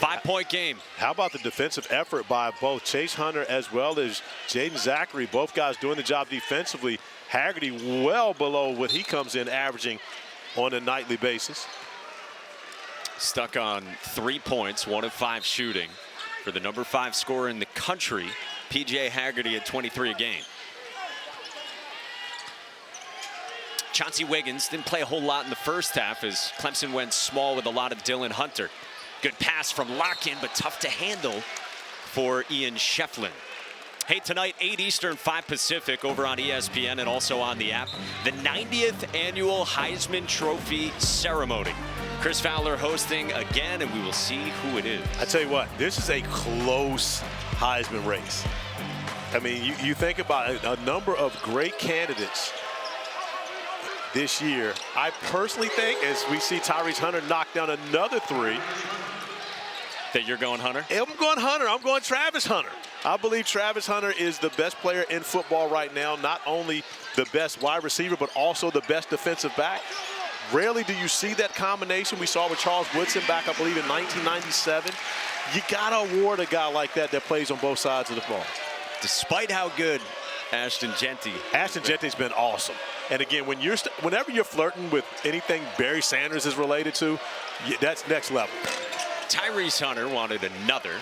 5-point game. How about the defensive effort by both Chase Hunter as well as Jaden Zachary? Both guys doing the job defensively. Haggerty well below what he comes in averaging on a nightly basis. Stuck on 3 points, 1 of 5 shooting for the number 5 scorer in the country, P.J. Haggerty at 23 a game. Chauncey Wiggins didn't play a whole lot in the first half as Clemson went small with a lot of Dylan Hunter. Good pass from Lakhin, but tough to handle for Ian Schieffelin. Hey, tonight, 8 Eastern, 5 Pacific, over on ESPN and also on the app, the 90th annual Heisman Trophy ceremony. Chris Fowler hosting again, and we will see who it is. I tell you what, this is a close Heisman race. I mean, you think about a number of great candidates this year. I personally think, as we see Tyrese Hunter knock down another 3. That you're going Hunter? I'm going Hunter. I'm going Travis Hunter. I believe Travis Hunter is the best player in football right now, not only the best wide receiver, but also the best defensive back. Rarely do you see that combination. We saw with Charles Woodson back, I believe, in 1997. You got to award a guy like that plays on both sides of the ball. Despite how good Ashton Jeanty. Ashton Jeanty's been awesome. And again, whenever you're flirting with anything Barry Sanders is related to, that's next level. Tyrese Hunter wanted another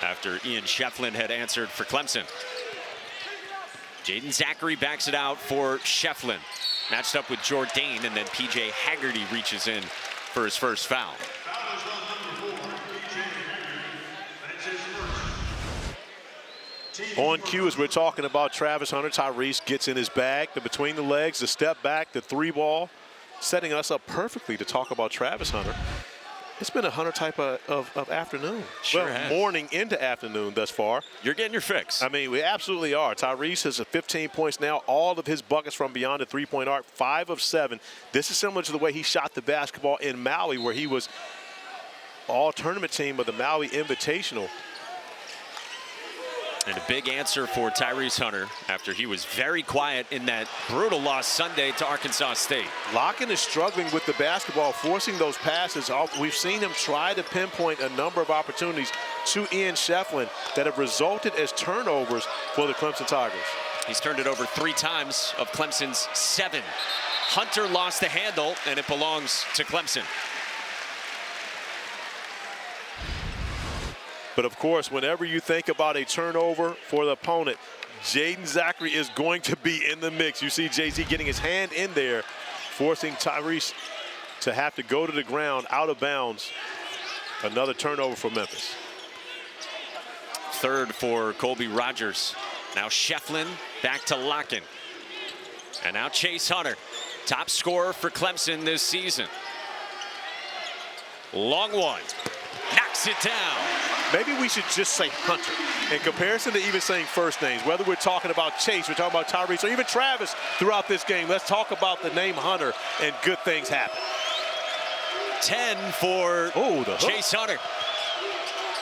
after Ian Schieffelin had answered for Clemson. Jaden Zachary backs it out for Schieffelin. Matched up with Jourdain, and then P.J. Haggerty reaches in for his first foul. On cue, as we're talking about Travis Hunter, Tyrese gets in his bag, the between the legs, the step back, the three ball, setting us up perfectly to talk about Travis Hunter. It's been a Hunter type of afternoon. Sure has. Morning into afternoon thus far. You're getting your fix. I mean, we absolutely are. Tyrese has 15 points now. All of his buckets from beyond the three-point arc, 5 of 7. This is similar to the way he shot the basketball in Maui, where he was all-tournament team of the Maui Invitational. And a big answer for Tyrese Hunter after he was very quiet in that brutal loss Sunday to Arkansas State. Lakhin is struggling with the basketball, forcing those passes. We've seen him try to pinpoint a number of opportunities to Ian Schieffelin that have resulted as turnovers for the Clemson Tigers. He's turned it over 3 times of Clemson's 7. Hunter lost the handle, and it belongs to Clemson. But of course, whenever you think about a turnover for the opponent, Jaden Zachary is going to be in the mix. You see Jay-Z getting his hand in there, forcing Tyrese to have to go to the ground out of bounds. Another turnover for Memphis. Third for Colby Rogers. Now Schieffelin back to Lakhin. And now Chase Hunter, top scorer for Clemson this season. Long one, knocks it down. Maybe we should just say Hunter in comparison to even saying first names. Whether we're talking about Chase, we're talking about Tyrese, or even Travis throughout this game. Let's talk about the name Hunter, and good things happen. 10 for the Chase Hunter.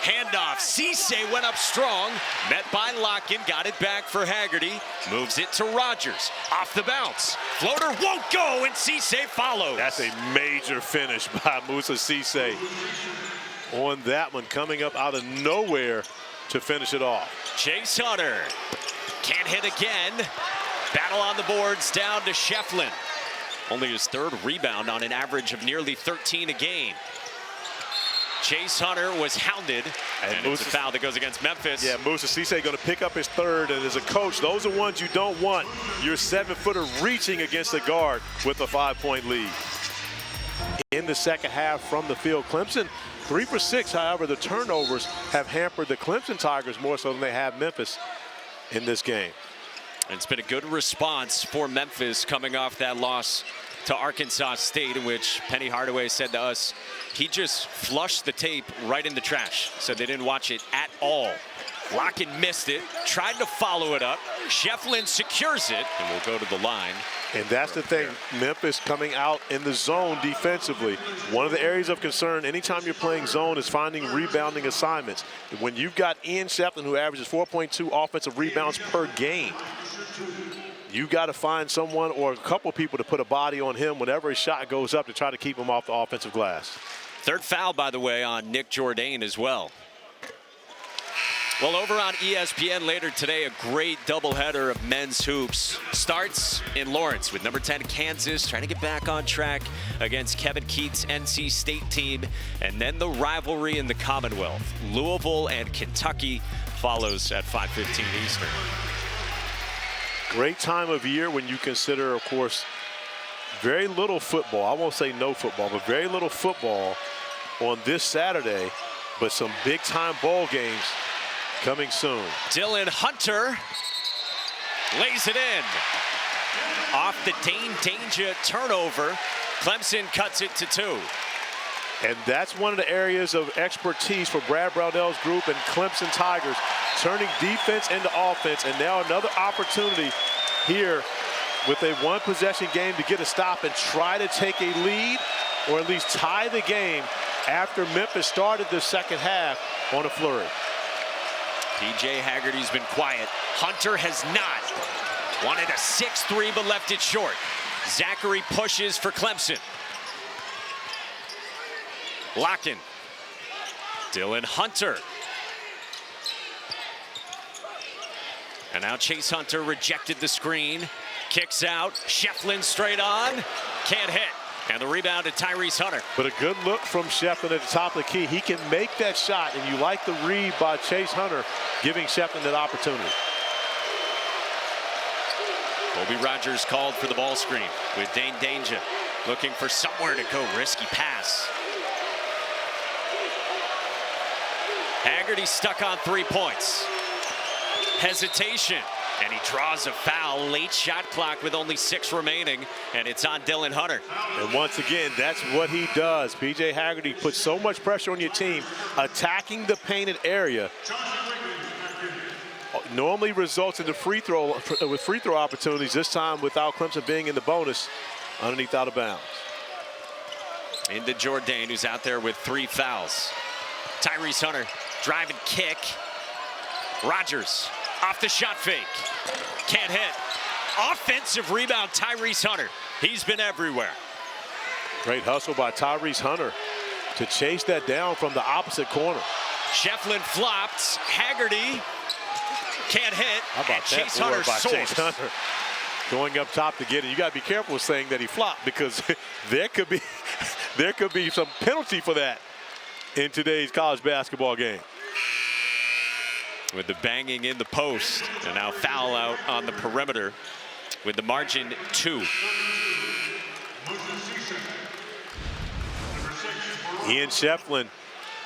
Handoff. Cisse went up strong. Met by Lakhin. Got it back for Haggerty. Moves it to Rogers. Off the bounce. Floater won't go, and Cisse follows. That's a major finish by Moussa Cisse on that one, coming up out of nowhere to finish it off. Chase Hunter can't hit again. Battle on the boards down to Schieffelin. Only his 3rd rebound on an average of nearly 13 a game. Chase Hunter was hounded, and it's a foul that goes against Memphis. Yeah, Moussa Cisse going to pick up his 3rd, and as a coach, those are ones you don't want. Your 7-footer reaching against the guard with a 5-point lead. In the second half from the field, Clemson 3 for 6. However, the turnovers have hampered the Clemson Tigers more so than they have Memphis in this game. And it's been a good response for Memphis coming off that loss to Arkansas State, in which Penny Hardaway said to us he just flushed the tape right in the trash, so they didn't watch it at all. Lakhin missed it, tried to follow it up. Schieffelin secures it, and will go to the line. And that's the thing, Memphis coming out in the zone defensively. One of the areas of concern anytime you're playing zone is finding rebounding assignments. When you've got Ian Schieffelin, who averages 4.2 offensive rebounds per game, you got to find someone or a couple people to put a body on him whenever his shot goes up to try to keep him off the offensive glass. 3rd foul, by the way, on Nick Jourdain as well. Well, over on ESPN later today, a great doubleheader of men's hoops starts in Lawrence with number 10 Kansas trying to get back on track against Kevin Keatts' NC State team, and then the rivalry in the Commonwealth. Louisville and Kentucky follows at 5:15 Eastern. Great time of year when you consider, of course, very little football. I won't say no football, but very little football on this Saturday, but some big-time bowl games coming soon. Dylan Hunter lays it in. Off the Dane Danger turnover, Clemson cuts it to 2. And that's one of the areas of expertise for Brad Brownell's group and Clemson Tigers, turning defense into offense. And now another opportunity here with a 1-possession game to get a stop and try to take a lead or at least tie the game after Memphis started the second half on a flurry. P.J. Haggerty's been quiet. Hunter has not. Wanted a 6-3, but left it short. Zachary pushes for Clemson. Lakhin. Dylan Hunter. And now Chase Hunter rejected the screen. Kicks out. Schieffelin straight on. Can't hit. And the rebound to Tyrese Hunter. But a good look from Schieffelin at the top of the key. He can make that shot, and you like the read by Chase Hunter, giving Schieffelin that opportunity. Colby Rogers called for the ball screen with Dane Danger looking for somewhere to go. Risky pass. Haggerty stuck on 3 points. Hesitation, and he draws a foul. Late shot clock with only 6 remaining, and it's on Dylan Hunter. And once again, that's what he does. P.J. Haggerty puts so much pressure on your team, attacking the painted area. Normally results in the free throw opportunities. This time, without Clemson being in the bonus, underneath out of bounds. Into Jordan, who's out there with 3 fouls. Tyrese Hunter, drive and kick. Rogers, off the shot fake. Can't hit. Offensive rebound, Tyrese Hunter. He's been everywhere. Great hustle by Tyrese Hunter to chase that down from the opposite corner. Schieffelin flopped. Haggerty can't hit. How about and that Chase Hunter by soars. Chase Hunter going up top to get it. You got to be careful saying that he flopped, because there could be some penalty for that in today's college basketball game. With the banging in the post, and now foul out on the perimeter with the margin 2. Ian Schieffelin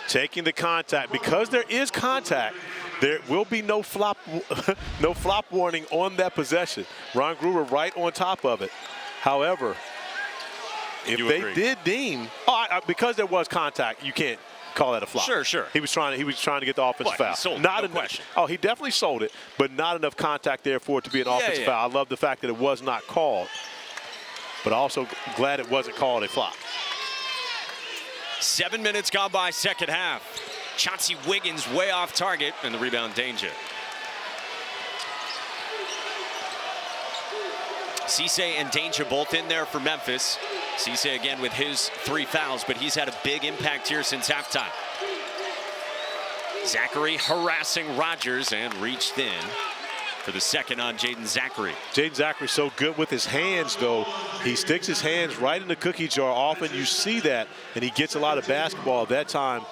taking the contact. Because there is contact, there will be no flop warning on that possession. Ron Gruber right on top of it. However, if they did deem, because there was contact, you can't call that a flop. Sure. He was trying to get the offensive foul. He sold not it, no question. Oh, he definitely sold it, but not enough contact there for it to be an offensive foul. I love the fact that it was not called, but also glad it wasn't called a flop. 7 minutes gone by, second half. Chauncey Wiggins way off target, and the rebound Danger. Cisse and Danger both in there for Memphis. Cisse again with his 3 fouls, but he's had a big impact here since halftime. Zachary harassing Rogers and reached in for the second on Jaden Zachary. Jaden Zachary's so good with his hands, though. He sticks his hands right in the cookie jar. Often you see that, and he gets a lot of basketball at that time,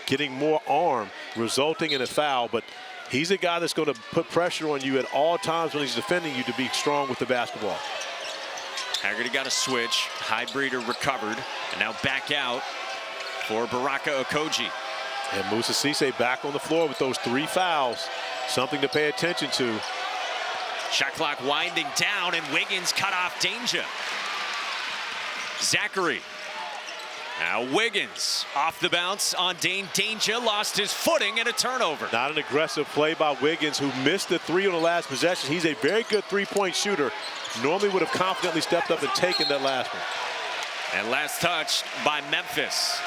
getting more arm, resulting in a foul. But he's a guy that's going to put pressure on you at all times when he's defending you to be strong with the basketball. Haggerty got a switch. Highbreeder recovered, and now back out for Baraka Okogie. And Moussa Cisse back on the floor with those 3 fouls. Something to pay attention to. Shot clock winding down, and Wiggins cut off Danger. Zachary. Now Wiggins off the bounce on Dane Danger, lost his footing and a turnover. Not an aggressive play by Wiggins, who missed the 3 on the last possession. He's a very good 3-point shooter. Normally would have confidently stepped up and taken that last one. And last touch by Memphis.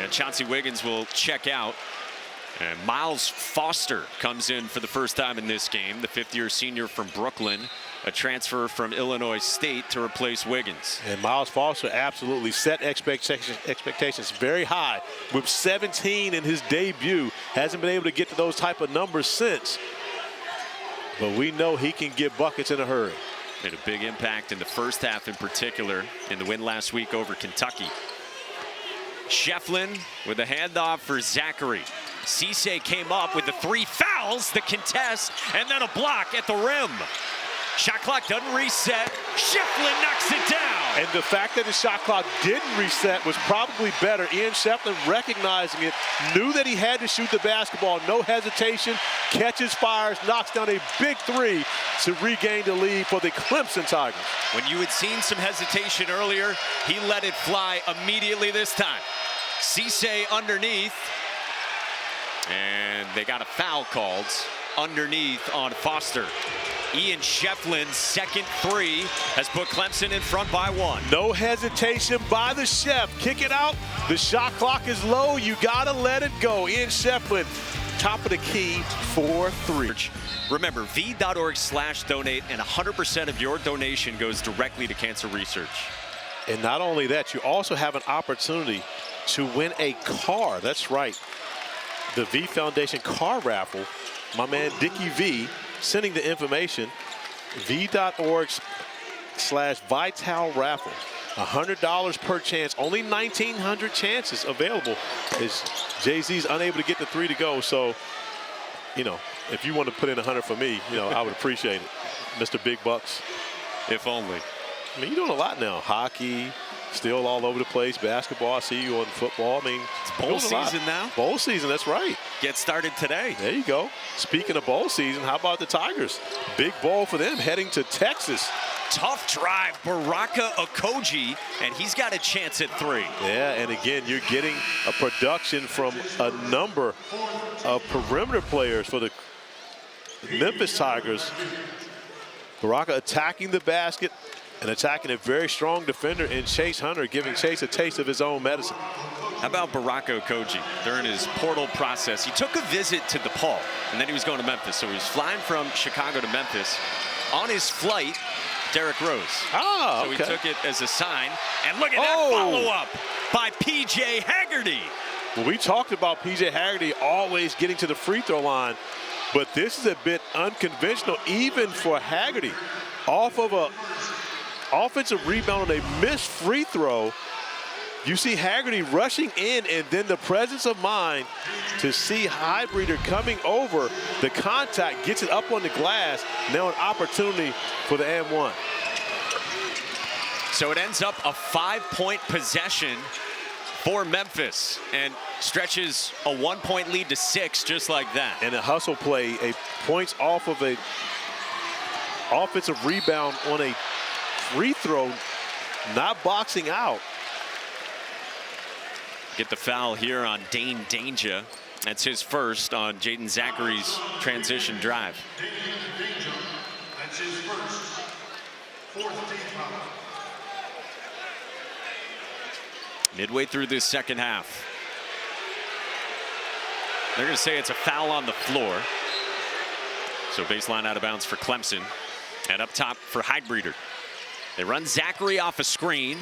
And Chauncey Wiggins will check out. And Miles Foster comes in for the first time in this game, the 5th-year senior from Brooklyn, a transfer from Illinois State to replace Wiggins. And Miles Foster absolutely set expectations very high. With 17 in his debut, hasn't been able to get to those type of numbers since. But we know he can get buckets in a hurry. Made a big impact in the first half in particular in the win last week over Kentucky. Schieffelin with a handoff for Zachary. Cisse came up with the 3 fouls, the contest, and then a block at the rim. Shot clock doesn't reset. Schieffelin knocks it down. And the fact that the shot clock didn't reset was probably better. Ian Schieffelin recognizing it, knew that he had to shoot the basketball, no hesitation, catches, fires, knocks down a big 3 to regain the lead for the Clemson Tigers. When you had seen some hesitation earlier, he let it fly immediately this time. Cisse underneath, and they got a foul called underneath on Foster. Ian Schieffelin's second 3 has put Clemson in front by 1. No hesitation by the chef. Kick it out. The shot clock is low. You got to let it go. Ian Schieffelin, top of the key for 3. Remember, v.org/donate, and 100% of your donation goes directly to cancer research. And not only that, you also have an opportunity to win a car. That's right. The V Foundation car raffle. My man Dickie V sending the information. v.org/Vital raffle. $100 per chance. Only 1,900 chances available as Jay-Z's unable to get the 3 to go. So you know, if you want to put in 100 for me, you know, I would appreciate it, Mr. Big Bucks. If only. I mean, you're doing a lot now. Hockey, still all over the place. Basketball, I see you on football. I mean, it's bowl season now. Bowl season, that's right. Get started today. There you go. Speaking of bowl season, how about the Tigers? Big bowl for them heading to Texas. Tough drive, Baraka Okoji, and he's got a chance at 3. Yeah, and again, you're getting a production from a number of perimeter players for the Memphis Tigers. Baraka attacking the basket and attacking a very strong defender in Chase Hunter, giving Chase a taste of his own medicine. How about Baraka Okoji during his portal process? He took a visit to DePaul, and then he was going to Memphis. So he was flying from Chicago to Memphis. On his flight, Derrick Rose. Ah, so okay. he took it as a sign. And look at that follow-up by P.J. Haggerty. Well, we talked about P.J. Haggerty always getting to the free throw line, but this is a bit unconventional even for Haggerty. Off of a offensive rebound on a missed free throw, you see Haggerty rushing in, and then the presence of mind to see Highbreeder coming over. The contact gets it up on the glass. Now an opportunity for the and-1. So it ends up a 5-point possession for Memphis and stretches a 1-point lead to 6 just like that. And a hustle play, a points off of a offensive rebound on a free throw, not boxing out. Get the foul here on Dane Danger. That's his first on Jaden Zachary's transition drive. That's his first. 4th team foul. Midway through this second half. They're going to say it's a foul on the floor. So baseline out of bounds for Clemson. And up top for Highbreeder. They run Zachary off a screen.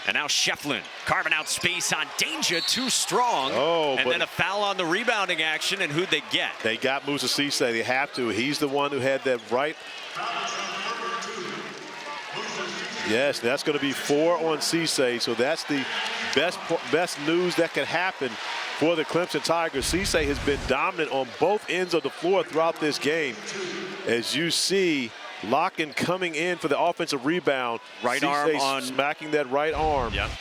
And now Schieffelin carving out space on Danger, too strong. And then a foul on the rebounding action, and who'd they get? They got Musa Cisse. They have to. He's the one who had that right. Yes, that's going to be 4 on Cisse. So that's the best news that can happen for the Clemson Tigers. Cisse has been dominant on both ends of the floor throughout this game. As you see, Lakhin coming in for the offensive rebound. Right arm on. Smacking that right arm. Yep.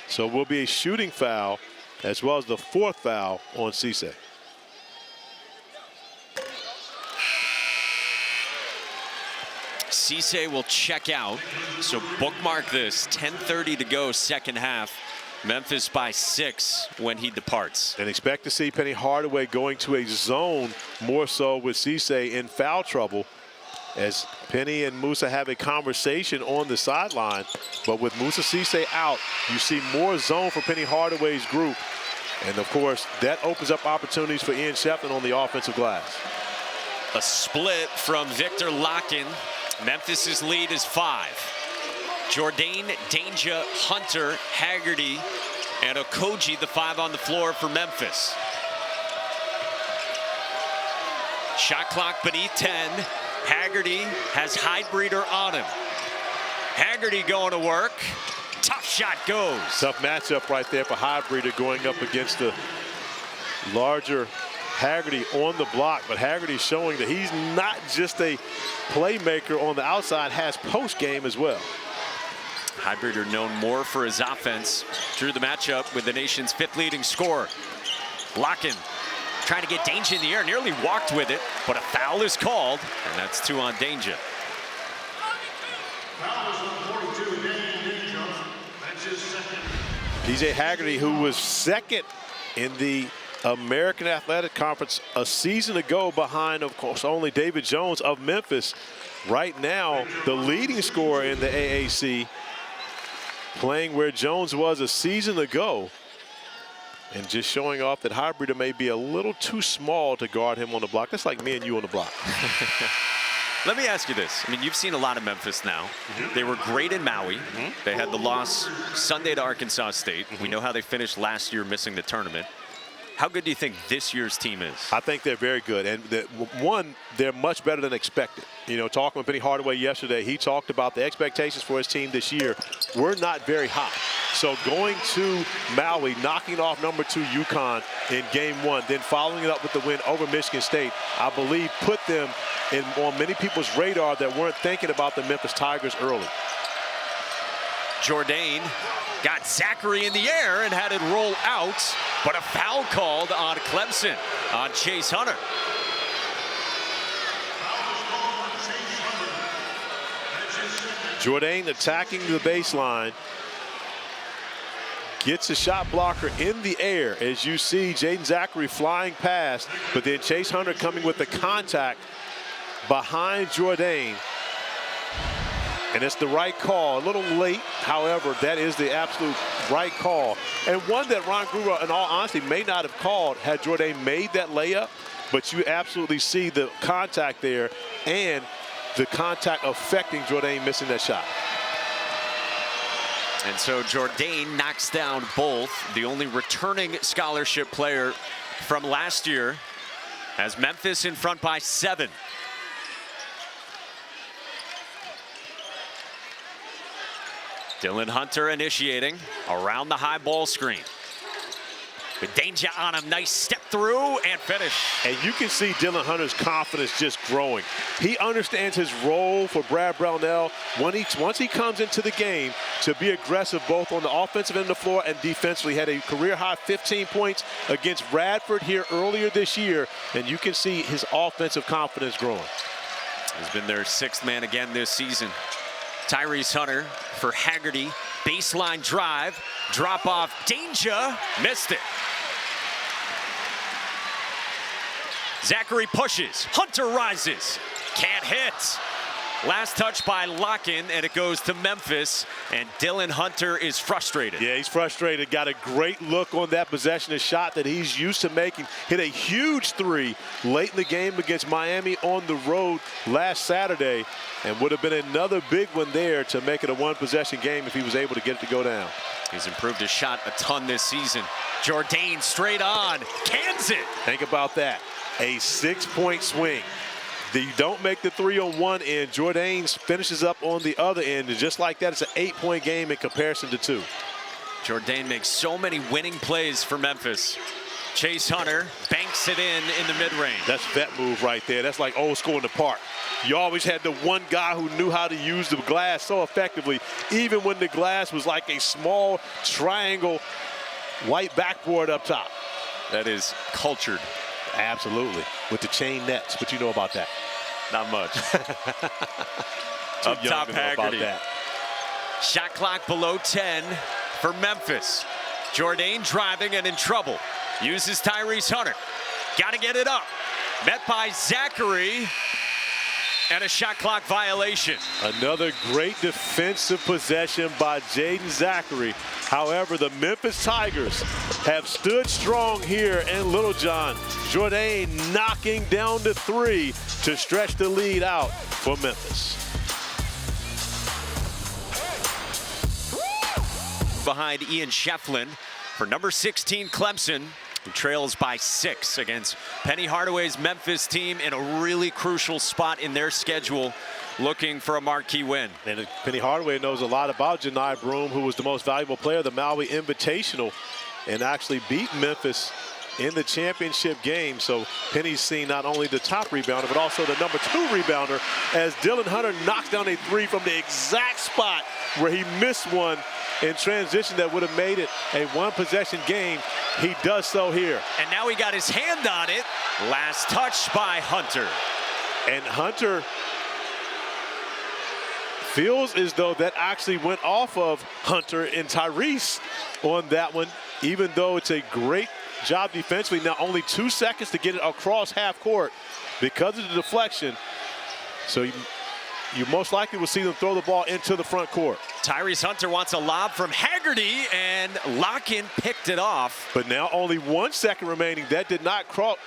So will be a shooting foul as well as the 4th foul on Cisse. Cisse will check out. So bookmark this. 10:30 to go, second half. Memphis by 6 when he departs. And expect to see Penny Hardaway going to a zone more so with Cisse in foul trouble, as Penny and Musa have a conversation on the sideline. But with Musa Cisse out, you see more zone for Penny Hardaway's group. And of course, that opens up opportunities for Ian Schieffelin on the offensive glass. A split from Viktor Lakhin. Memphis's lead is 5. Jordan, Danger, Hunter, Haggerty, and Okoji, the 5 on the floor for Memphis. Shot clock beneath 10. Haggerty has Highbreeder on him. Haggerty going to work. Tough shot goes. Tough matchup right there for Highbreeder going up against the larger Haggerty on the block. But Haggerty showing that he's not just a playmaker on the outside, has post game as well. Highbreeder known more for his offense. Drew the matchup with the nation's 5th leading scorer. Lakhin trying to get Danger in the air, nearly walked with it, but a foul is called, and that's 2 on Danger. Foul is on 42, Danger. That's his 2nd. PJ Haggerty, who was 2nd in the American Athletic Conference a season ago behind, of course, only David Jones of Memphis. Right now, the leading scorer in the AAC, playing where Jones was a season ago. And just showing off that Highbreeder may be a little too small to guard him on the block. That's like me and you on the block. Let me ask you this. I mean, you've seen a lot of Memphis now. They were great in Maui. They had the loss Sunday to Arkansas State. We know how they finished last year, missing the tournament. How good do you think this year's team is? I think they're very good. And one, they're much better than expected. You know, talking with Penny Hardaway yesterday, he talked about the expectations for his team this year were not very high. So going to Maui, knocking off number 2 UConn in game 1, then following it up with the win over Michigan State, I believe put them on many people's radar that weren't thinking about the Memphis Tigers early. Jourdain got Zachary in the air and had it roll out, but a foul called on Clemson, on Chase Hunter. Jourdain attacking the baseline. Gets a shot blocker in the air, as you see Jaden Zachary flying past, but then Chase Hunter coming with the contact behind Jourdain. And it's the right call. A little late, however, that is the absolute right call. And one that Ron Gruber, in all honesty, may not have called had Jourdain made that layup, but you absolutely see the contact there and the contact affecting Jourdain missing that shot. And so Jourdain knocks down both. The only returning scholarship player from last year, has Memphis in front by 7. Dylan Hunter initiating around the high ball screen. With danger on him, nice step through and finish. And you can see Dylan Hunter's confidence just growing. He understands his role for Brad Brownell once he comes into the game to be aggressive both on the offensive end of the floor and defensively. Had a career-high 15 points against Radford here earlier this year, and you can see his offensive confidence growing. He's been their 6th man again this season. Tyrese Hunter for Haggerty. Baseline drive, drop off, danger, missed it. Zachary pushes, Hunter rises, can't hit. Last touch by Lakhin, and it goes to Memphis, and Dylan Hunter is frustrated. Yeah, he's frustrated. Got a great look on that possession, a shot that he's used to making. Hit a huge 3 late in the game against Miami on the road last Saturday, and would have been another big one there to make it a 1-possession game if he was able to get it to go down. He's improved his shot a ton this season. Jourdain straight on, cans it. Think about that, a 6-point swing. You don't make the 3 on one end. Jourdain finishes up on the other end, and just like that, it's an 8-point game in comparison to 2. Jourdain makes so many winning plays for Memphis. Chase Hunter banks it in the mid-range. That's vet move right there. That's like old school in the park. You always had the one guy who knew how to use the glass so effectively, even when the glass was like a small triangle white backboard up top. That is cultured. Absolutely, with the chain nets. What you know about that? Not much. Up top, Haggerty. Shot clock below 10 for Memphis. Jourdain driving and in trouble. Uses Tyrese Hunter. Got to get it up. Met by Zachary. And a shot clock violation. Another great defensive possession by Jaden Zachary. However, the Memphis Tigers have stood strong here in Littlejohn. Jourdain knocking down the 3 to stretch the lead out for Memphis. Behind Ian Schieffelin for number 16 Clemson, who trails by 6 against Penny Hardaway's Memphis team in a really crucial spot in their schedule, looking for a marquee win. And Penny Hardaway knows a lot about Janai Broome, who was the most valuable player of the Maui Invitational and actually beat Memphis in the championship game. So Penny's seen not only the top rebounder, but also the number 2 rebounder, as Dylan Hunter knocks down a 3 from the exact spot where he missed one in transition that would have made it a 1-possession game. He does so here. And now he got his hand on it. Last touch by Hunter. And Hunter feels as though that actually went off of Hunter and Tyrese on that one, even though it's a great job defensively. Now only 2 seconds to get it across half court because of the deflection. So you most likely will see them throw the ball into the front court. Tyrese Hunter wants a lob from Haggerty, and Lakhin picked it off. But now only 1 second remaining. That did not cross,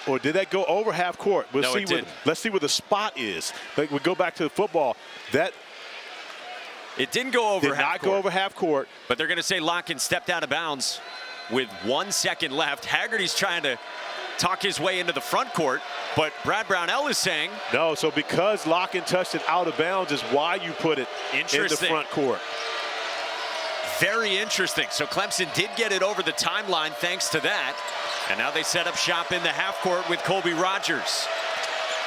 or did that go over half court? No, it didn't. Let's see where the spot is. Like we go back to the football. It didn't go over half court. Did not go over half court. But they're going to say Lakhin stepped out of bounds with 1 second left. Haggerty's trying to talk his way into the front court, but Brad Brownell is saying no. So because Lakhin touched it out of bounds is why you put it in the front court. Very interesting. So Clemson did get it over the timeline thanks to that. And now they set up shop in the half court with Colby Rogers.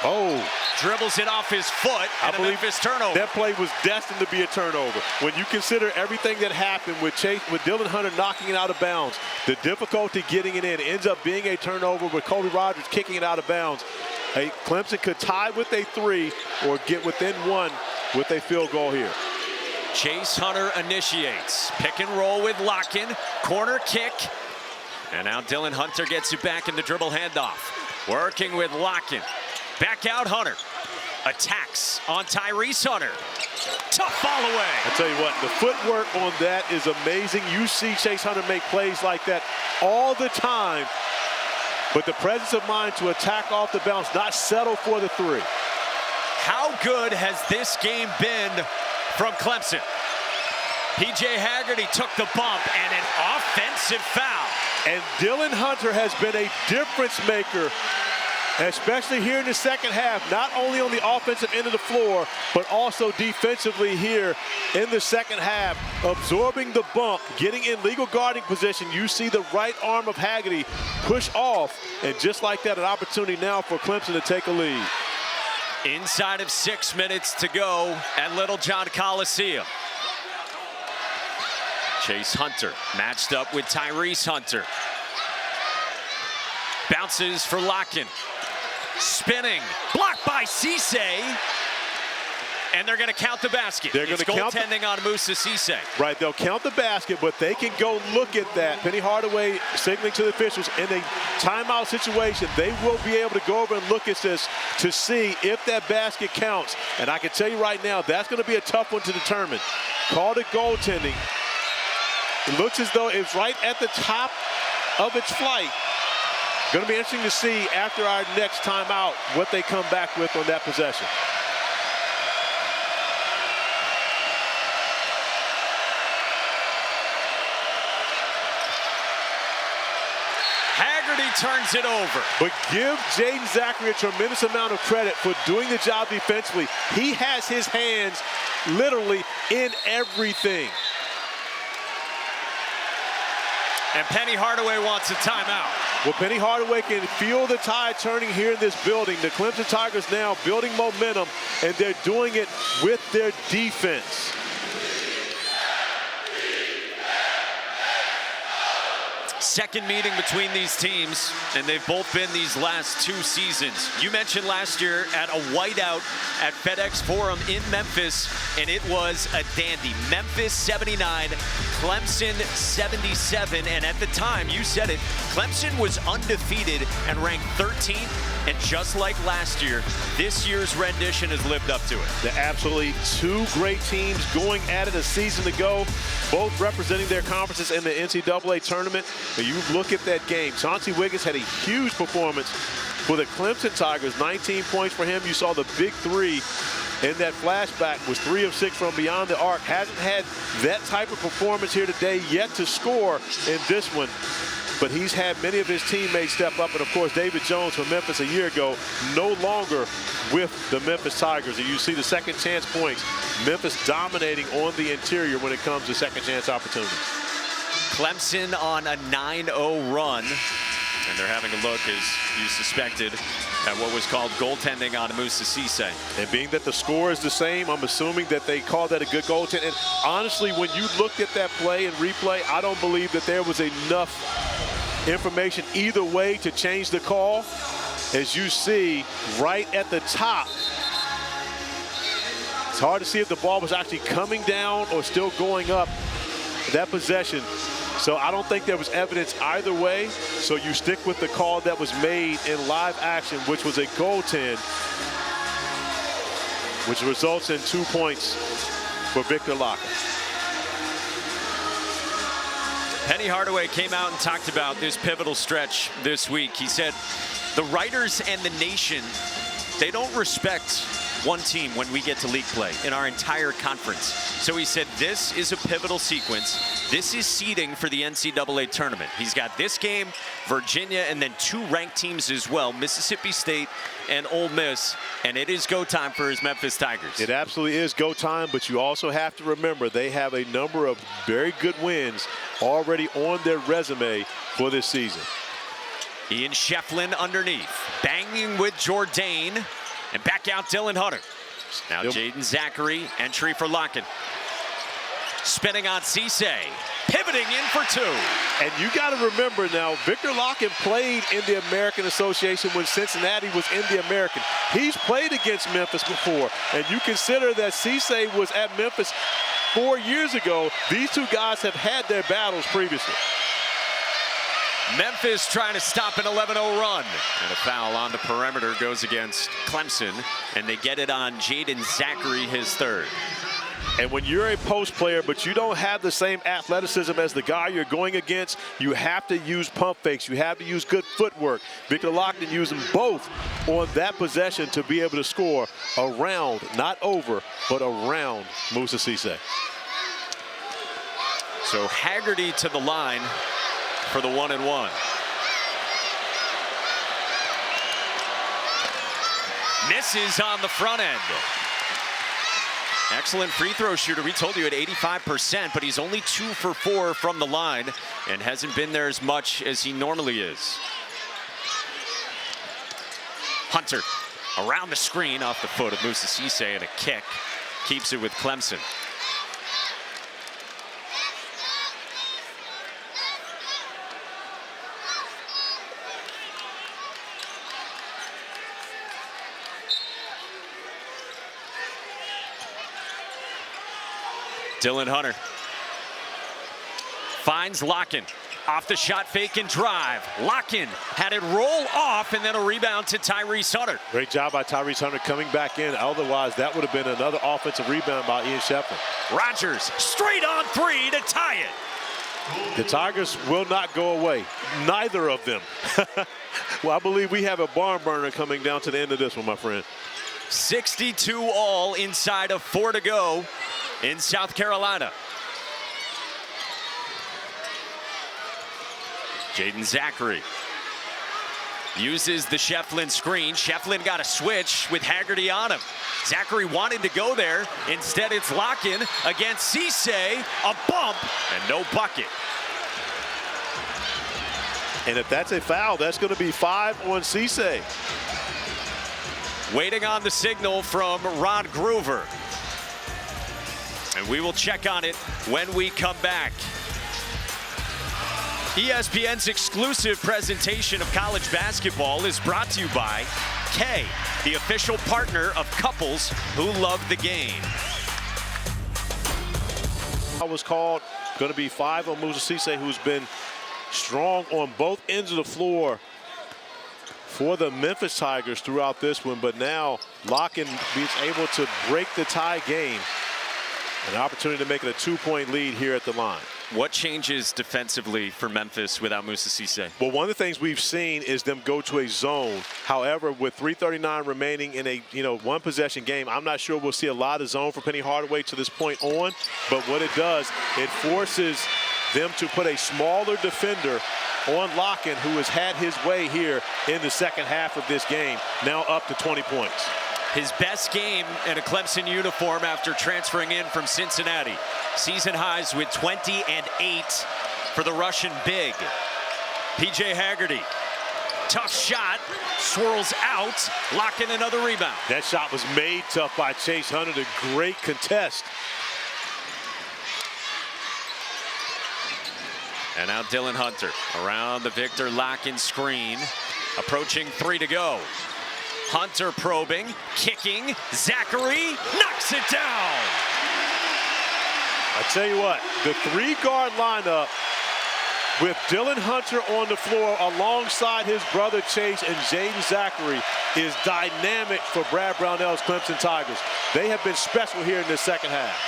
Oh. Dribbles it off his foot, and a Memphis turnover. That play was destined to be a turnover. When you consider everything that happened with Dylan Hunter knocking it out of bounds, the difficulty getting it in ends up being a turnover with Colby Rogers kicking it out of bounds. Hey, Clemson could tie with a 3 or get within 1 with a field goal here. Chase Hunter initiates. Pick and roll with Lakhin. Corner kick. And now Dylan Hunter gets it back in the dribble handoff. Working with Lakhin. Back out Hunter. Attacks on Tyrese Hunter. Tough fall away. I tell you what, the footwork on that is amazing. You see Chase Hunter make plays like that all the time. But the presence of mind to attack off the bounce, not settle for the 3. How good has this game been from Clemson? P.J. Haggerty took the bump and an offensive foul. And Dylan Hunter has been a difference maker, especially here in the second half, not only on the offensive end of the floor, but also defensively here in the second half, absorbing the bump, getting in legal guarding position. You see the right arm of Haggerty push off, and just like that, an opportunity now for Clemson to take a lead. Inside of 6 minutes to go at Littlejohn Coliseum. Chase Hunter matched up with Tyrese Hunter. Bounces for Lakhin. Spinning, blocked by Cisse. And they're going to count the basket. They're going to count goaltending on Moussa Cisse. Right, they'll count the basket, but they can go look at that. Penny Hardaway signaling to the officials in a timeout situation. They will be able to go over and look at this to see if that basket counts. And I can tell you right now, that's going to be a tough one to determine. Called it goaltending. It looks as though it's right at the top of its flight. Going to be interesting to see after our next timeout what they come back with on that possession. Haggerty turns it over. But give Jaden Zachary a tremendous amount of credit for doing the job defensively. He has his hands literally in everything. And Penny Hardaway wants a timeout. Well, Penny Hardaway can feel the tide turning here in this building. The Clemson Tigers now building momentum, and they're doing it with their defense. Second meeting between these teams, and they've both been these last 2 seasons. You mentioned last year at a whiteout at FedEx Forum in Memphis, and it was a dandy. Memphis 79, Clemson 77, and at the time, you said it, Clemson was undefeated and ranked 13th, and just like last year, this year's rendition has lived up to it. They're absolutely 2 great teams going at it a season ago, both representing their conferences in the NCAA tournament. But you look at that game, Chauncey Wiggins had a huge performance for the Clemson Tigers, 19 points for him. You saw the big 3 in that flashback, was 3 of 6 from beyond the arc. Hasn't had that type of performance here today yet to score in this one. But he's had many of his teammates step up. And, of course, David Jones from Memphis a year ago, no longer with the Memphis Tigers. And you see the second chance points. Memphis dominating on the interior when it comes to second chance opportunities. Clemson on a 9-0 run. And they're having a look, as you suspected, at what was called goaltending on Moussa Cisse. And being that the score is the same, I'm assuming that they called that a good goaltending. And honestly, when you looked at that play and replay, I don't believe that there was enough information either way to change the call. As you see right at the top, it's hard to see if the ball was actually coming down or still going up that possession. So I don't think there was evidence either way. So you stick with the call that was made in live action, which was a goaltend, which results in 2 points for Viktor Lakhin. Penny Hardaway came out and talked about this pivotal stretch this week. He said, the writers and the nation, they don't respect one team when we get to league play in our entire conference. So he said this is a pivotal sequence. This is seeding for the NCAA tournament. He's got this game, Virginia, and then 2 ranked teams as well, Mississippi State and Ole Miss, and it is go time for his Memphis Tigers. It absolutely is go time, but you also have to remember they have a number of very good wins already on their resume for this season. Ian Schieffelin underneath, banging with Jourdain, and back out Dylan Hunter. Now Jaden Zachary, entry for Lakhin. Spinning on Cisse, pivoting in for 2. And you got to remember now, Viktor Lakhin played in the American Association when Cincinnati was in the American. He's played against Memphis before, and you consider that Cisse was at Memphis 4 years ago. These 2 guys have had their battles previously. Memphis trying to stop an 11-0 run. And a foul on the perimeter goes against Clemson, and they get it on Jaden Zachary, his 3rd. And when you're a post player, but you don't have the same athleticism as the guy you're going against, you have to use pump fakes. You have to use good footwork. Viktor Lakhin used them both on that possession to be able to score around, not over, but around Moussa Cisse. So Haggerty to the line for the 1-and-1. Misses on the front end. Excellent free throw shooter. We told you at 85%, but he's only 2 for 4 from the line and hasn't been there as much as he normally is. Hunter around the screen off the foot of Moussa Cisse, and a kick keeps it with Clemson. Dylan Hunter finds Lakhin. Off the shot fake and drive. Lakhin had it roll off, and then a rebound to Tyrese Hunter. Great job by Tyrese Hunter coming back in. Otherwise, that would have been another offensive rebound by Ian Schieffelin. Rogers straight on 3 to tie it. The Tigers will not go away. Neither of them. Well, I believe we have a barn burner coming down to the end of this one, my friend. 62 all inside of 4 to go in South Carolina. Jaden Zachary uses the Schieffelin screen. Schieffelin got a switch with Haggerty on him. Zachary wanted to go there. Instead, it's Lakhin against Cisse. A bump and no bucket. And if that's a foul, that's going to be 5 on Cisse. Waiting on the signal from Ron Groover. And we will check on it when we come back. ESPN's exclusive presentation of college basketball is brought to you by K, the official partner of couples who love the game. I was called, going to be 5 on Moussa Cisse, who's been strong on both ends of the floor for the Memphis Tigers throughout this one, but now Lakhin being able to break the tie game. An opportunity to make it a 2-point lead here at the line. What changes defensively for Memphis without Moussa Cisse? Well, one of the things we've seen is them go to a zone. However, with 3:39 remaining in a one possession game, I'm not sure we'll see a lot of zone for Penny Hardaway to this point on. But what it does, it forces them to put a smaller defender on Lakhin, who has had his way here in the second half of this game, now up to 20 points. His best game in a Clemson uniform after transferring in from Cincinnati. Season highs with 20 and 8 for the Russian big. PJ Haggerty, tough shot, swirls out, Lakhin another rebound. That shot was made tough by Chase Hunter, the great contest. And now Dylan Hunter around the Viktor Lakhin screen, approaching 3 to go. Hunter probing, kicking, Zachary knocks it down. I tell you what, the 3-guard lineup with Dylan Hunter on the floor alongside his brother Chase and Jaden Zachary is dynamic for Brad Brownell's Clemson Tigers. They have been special here in the second half.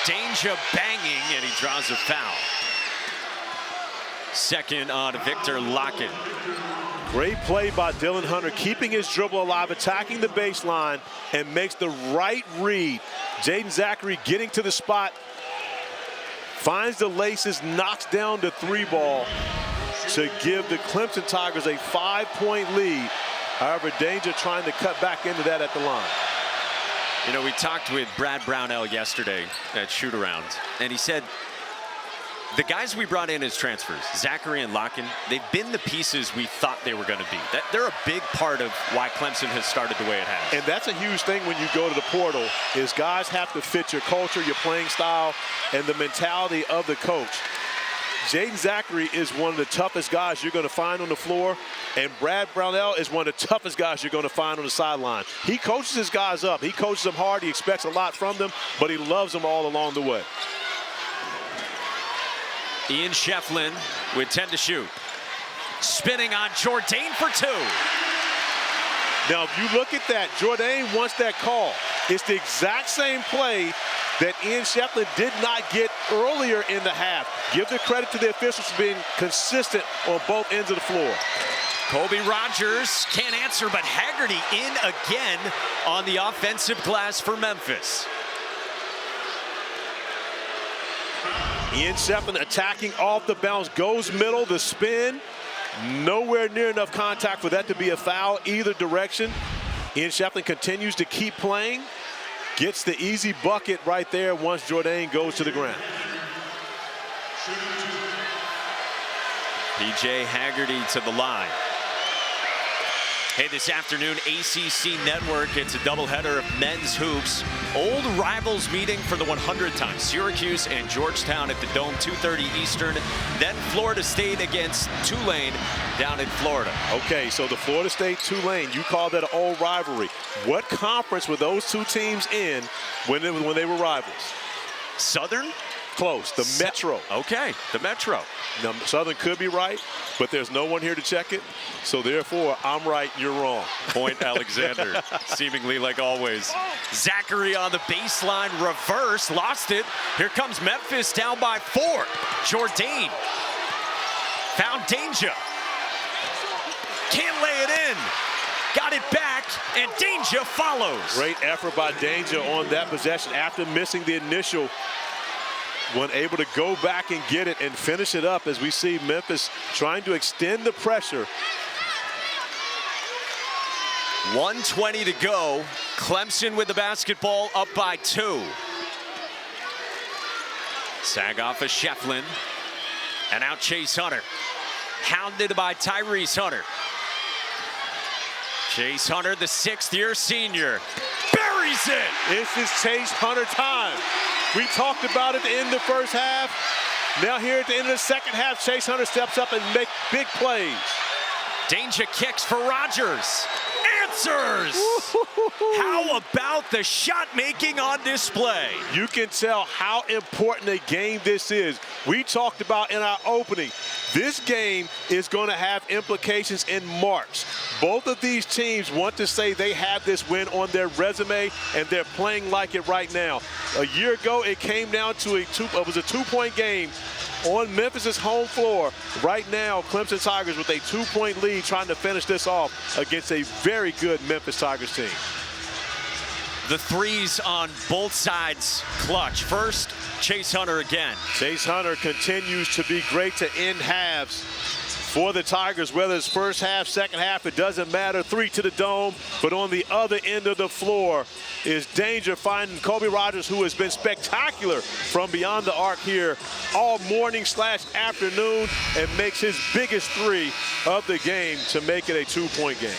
Danger banging, and he draws a foul. Second on Viktor Lakhin. Great play by Dylan Hunter, keeping his dribble alive, attacking the baseline, and makes the right read. Jaden Zachary getting to the spot, finds the laces, knocks down the three ball to give the Clemson Tigers a 5-point lead. However, Danger trying to cut back into that at the line. You know, we talked with Brad Brownell yesterday at shoot-around, and he said the guys we brought in as transfers, Zachary and Lakhin, they've been the pieces we thought they were going to be. They're a big part of why Clemson has started the way it has. And that's a huge thing when you go to the portal, is guys have to fit your culture, your playing style, and the mentality of the coach. Jaden Zachary is one of the toughest guys you're going to find on the floor, and Brad Brownell is one of the toughest guys you're going to find on the sideline. He coaches his guys up. He coaches them hard. He expects a lot from them, but he loves them all along the way. Ian Schieffelin with 10 to shoot. Spinning on Jourdain for 2. Now, if you look at that, Jourdain wants that call. It's the exact same play that Ian Schieffelin did not get earlier in the half. Give the credit to the officials for being consistent on both ends of the floor. Colby Rogers can't answer, but Haggerty in again on the offensive glass for Memphis. Ian Schieffelin attacking off the bounce, goes middle, the spin. Nowhere near enough contact for that to be a foul either direction. Ian Schieffelin continues to keep playing. Gets the easy bucket right there once Jourdain goes to the ground. PJ Haggerty to the line. Hey, this afternoon, ACC Network, it's a doubleheader of men's hoops. Old rivals meeting for the 100th time. Syracuse and Georgetown at the Dome, 2:30 Eastern. Then Florida State against Tulane down in Florida. Okay, so the Florida State-Tulane, you call that an old rivalry. What conference were those two teams in when they were rivals? Southern? Close, the Metro. Okay, the Metro. Now, Southern could be right, but there's no one here to check it. So therefore, I'm right, you're wrong. Point Alexander, seemingly like always. Zachary on the baseline, reverse, lost it. Here comes Memphis down by 4. Jourdain found Danger. Can't lay it in. Got it back, and Danger follows. Great effort by Danger on that possession after missing the initial one, able to go back and get it and finish it up as we see Memphis trying to extend the pressure. 1:20 to go. Clemson with the basketball up by 2. Sag off of Schieffelin. And out Chase Hunter. Hounded by Tyrese Hunter. Chase Hunter, the 6th-year senior, buries it. This is Chase Hunter time. We talked about it at the end of the first half. Now here at the end of the second half, Chase Hunter steps up and makes big plays. Danger kicks for Rogers. Answers! How about the shot making on display? You can tell how important a game this is. We talked about in our opening, this game is going to have implications in March. Both of these teams want to say they have this win on their resume, and they're playing like it right now. A year ago, it came down to it was a 2-point game on Memphis's home floor. Right now, Clemson Tigers with a 2-point lead trying to finish this off against a very good Memphis Tigers team. The threes on both sides clutch. First, Chase Hunter again. Chase Hunter continues to be great to end halves for the Tigers, whether it's first half, second half, it doesn't matter. 3 to the dome, but on the other end of the floor is Danger finding Colby Rogers, who has been spectacular from beyond the arc here all morning/afternoon, and makes his biggest 3 of the game to make it a 2-point game.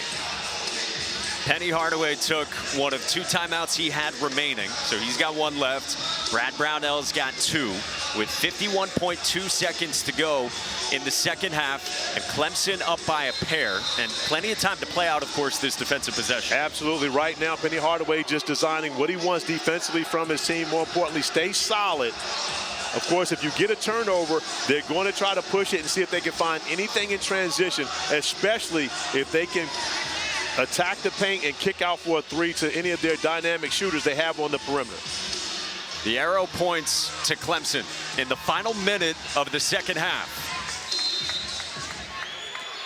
Penny Hardaway took one of 2 timeouts he had remaining, so he's got 1 left. Brad Brownell's got 2 with 51.2 seconds to go in the second half, and Clemson up by a pair, and plenty of time to play out, of course, this defensive possession. Absolutely. Right now, Penny Hardaway just designing what he wants defensively from his team. More importantly, stay solid. Of course, if you get a turnover, they're going to try to push it and see if they can find anything in transition, especially if they can attack the paint and kick out for a 3 to any of their dynamic shooters they have on the perimeter. The arrow points to Clemson in the final minute of the second half.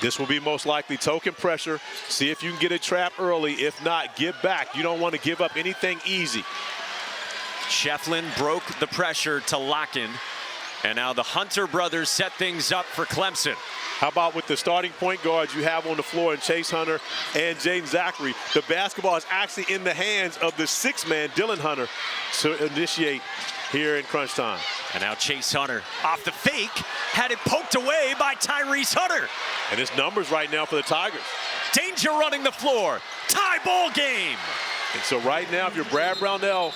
This will be most likely token pressure. See if you can get a trap early. If not, get back. You don't want to give up anything easy. Schieffelin broke the pressure to Lakhin. And now the Hunter brothers set things up for Clemson. How about with the starting point guards you have on the floor in Chase Hunter and Jaden Zachary? The basketball is actually in the hands of the sixth man, Dylan Hunter, to initiate here in crunch time. And now Chase Hunter off the fake, had it poked away by Tyrese Hunter. And his numbers right now for the Tigers. Danger running the floor, tie ball game. And so right now, if you're Brad Brownell,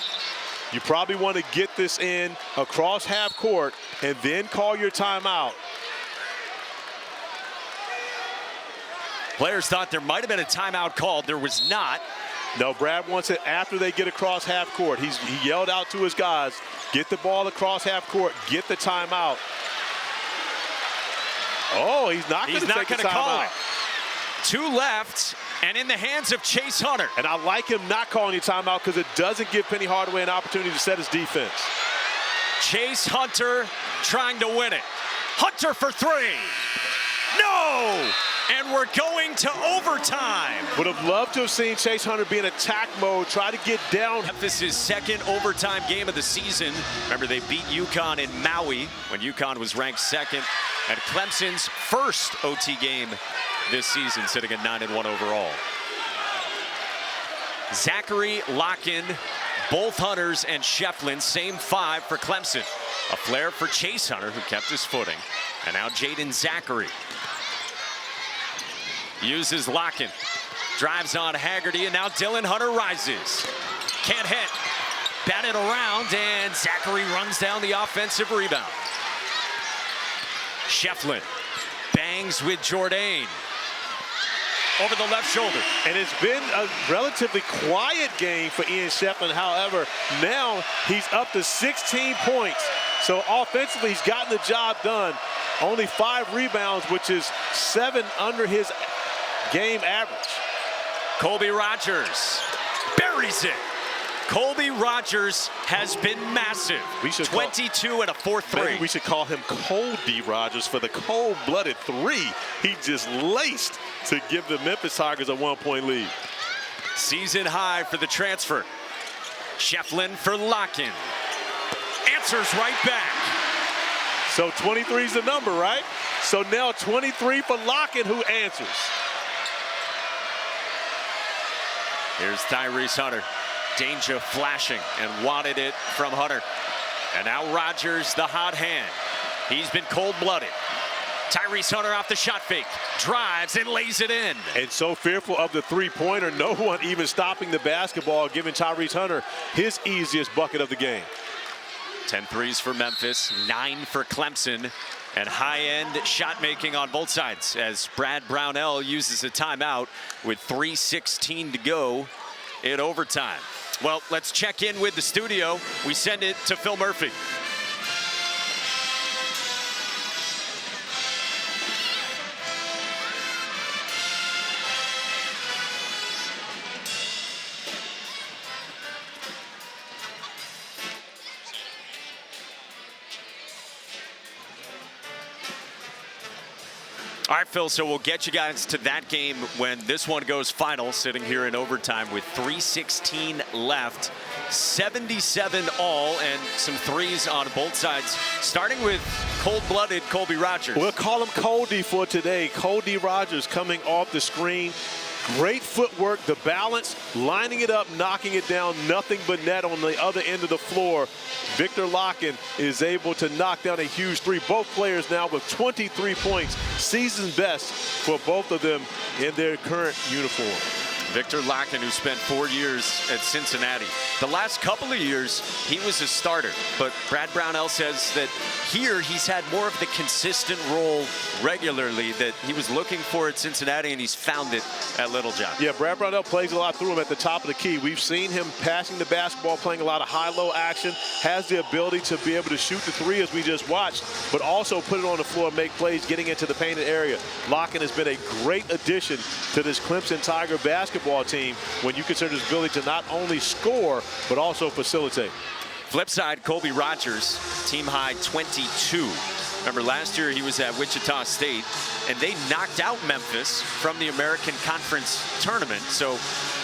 you probably want to get this in across half court and then call your timeout. Players thought there might have been a timeout called. There was not. No, Brad wants it after they get across half court. He yelled out to his guys, get the ball across half court, get the timeout. Oh, he's not going to take the timeout. 2 left, and in the hands of Chase Hunter. And I like him not calling a timeout because it doesn't give Penny Hardaway an opportunity to set his defense. Chase Hunter trying to win it. Hunter for 3. No! And we're going to overtime. Would have loved to have seen Chase Hunter be in attack mode, try to get down. Memphis' second overtime game of the season. Remember, they beat UConn in Maui when UConn was ranked 2nd. And Clemson's first OT game this season, sitting at 9-1 overall. Zachary, Lakhin, both Hunters, and Schieffelin, same 5 for Clemson. A flare for Chase Hunter, who kept his footing. And now Jaden Zachary. Uses Lakhin, drives on Haggerty, and now Dylan Hunter rises. Can't hit, batted around, and Zachary runs down the offensive rebound. Schieffelin bangs with Jourdain. Over the left shoulder. And it's been a relatively quiet game for Ian Schieffelin. However, now he's up to 16 points. So offensively, he's gotten the job done. Only 5 rebounds, which is 7 under his game average. Colby Rogers buries it. Colby Rogers has been massive. 22 and a 4-3. Maybe we should call him Colby Rogers for the cold-blooded 3 he just laced to give the Memphis Tigers a 1-point lead. Season high for the transfer. Schieffelin for Lakhin. Answers right back. So 23 is the number, right? So now 23 for Lakhin, who answers. Here's Tyrese Hunter. Danger flashing and wanted it from Hunter. And now Rogers, the hot hand. He's been cold-blooded. Tyrese Hunter off the shot fake. Drives and lays it in. And so fearful of the three-pointer, no one even stopping the basketball, giving Tyrese Hunter his easiest bucket of the game. 10 threes for Memphis, 9 for Clemson. And high-end shot making on both sides as Brad Brownell uses a timeout with 3:16 to go in overtime. Well, let's check in with the studio. We send it to Phil Murphy. All right, Phil, so we'll get you guys to that game when this one goes final, sitting here in overtime with 3:16 left. 77 all and some threes on both sides, starting with cold-blooded Colby Rogers. We'll call him Coldy for today. Colby Rogers coming off the screen. Great footwork, the balance, lining it up, knocking it down, nothing but net on the other end of the floor. Viktor Lakhin is able to knock down a huge 3. Both players now with 23 points, season best for both of them in their current uniform. Viktor Lakhin, who spent 4 years at Cincinnati. The last couple of years, he was a starter, but Brad Brownell says that here he's had more of the consistent role regularly that he was looking for at Cincinnati, and he's found it at Littlejohn. Yeah, Brad Brownell plays a lot through him at the top of the key. We've seen him passing the basketball, playing a lot of high-low action, has the ability to be able to shoot the 3 as we just watched, but also put it on the floor and make plays getting into the painted area. Lakhin has been a great addition to this Clemson Tiger basketball team when you consider his ability to not only score but also facilitate. Flip side, Colby Rogers, team high 22. Remember last year he was at Wichita State and they knocked out Memphis from the American Conference tournament. So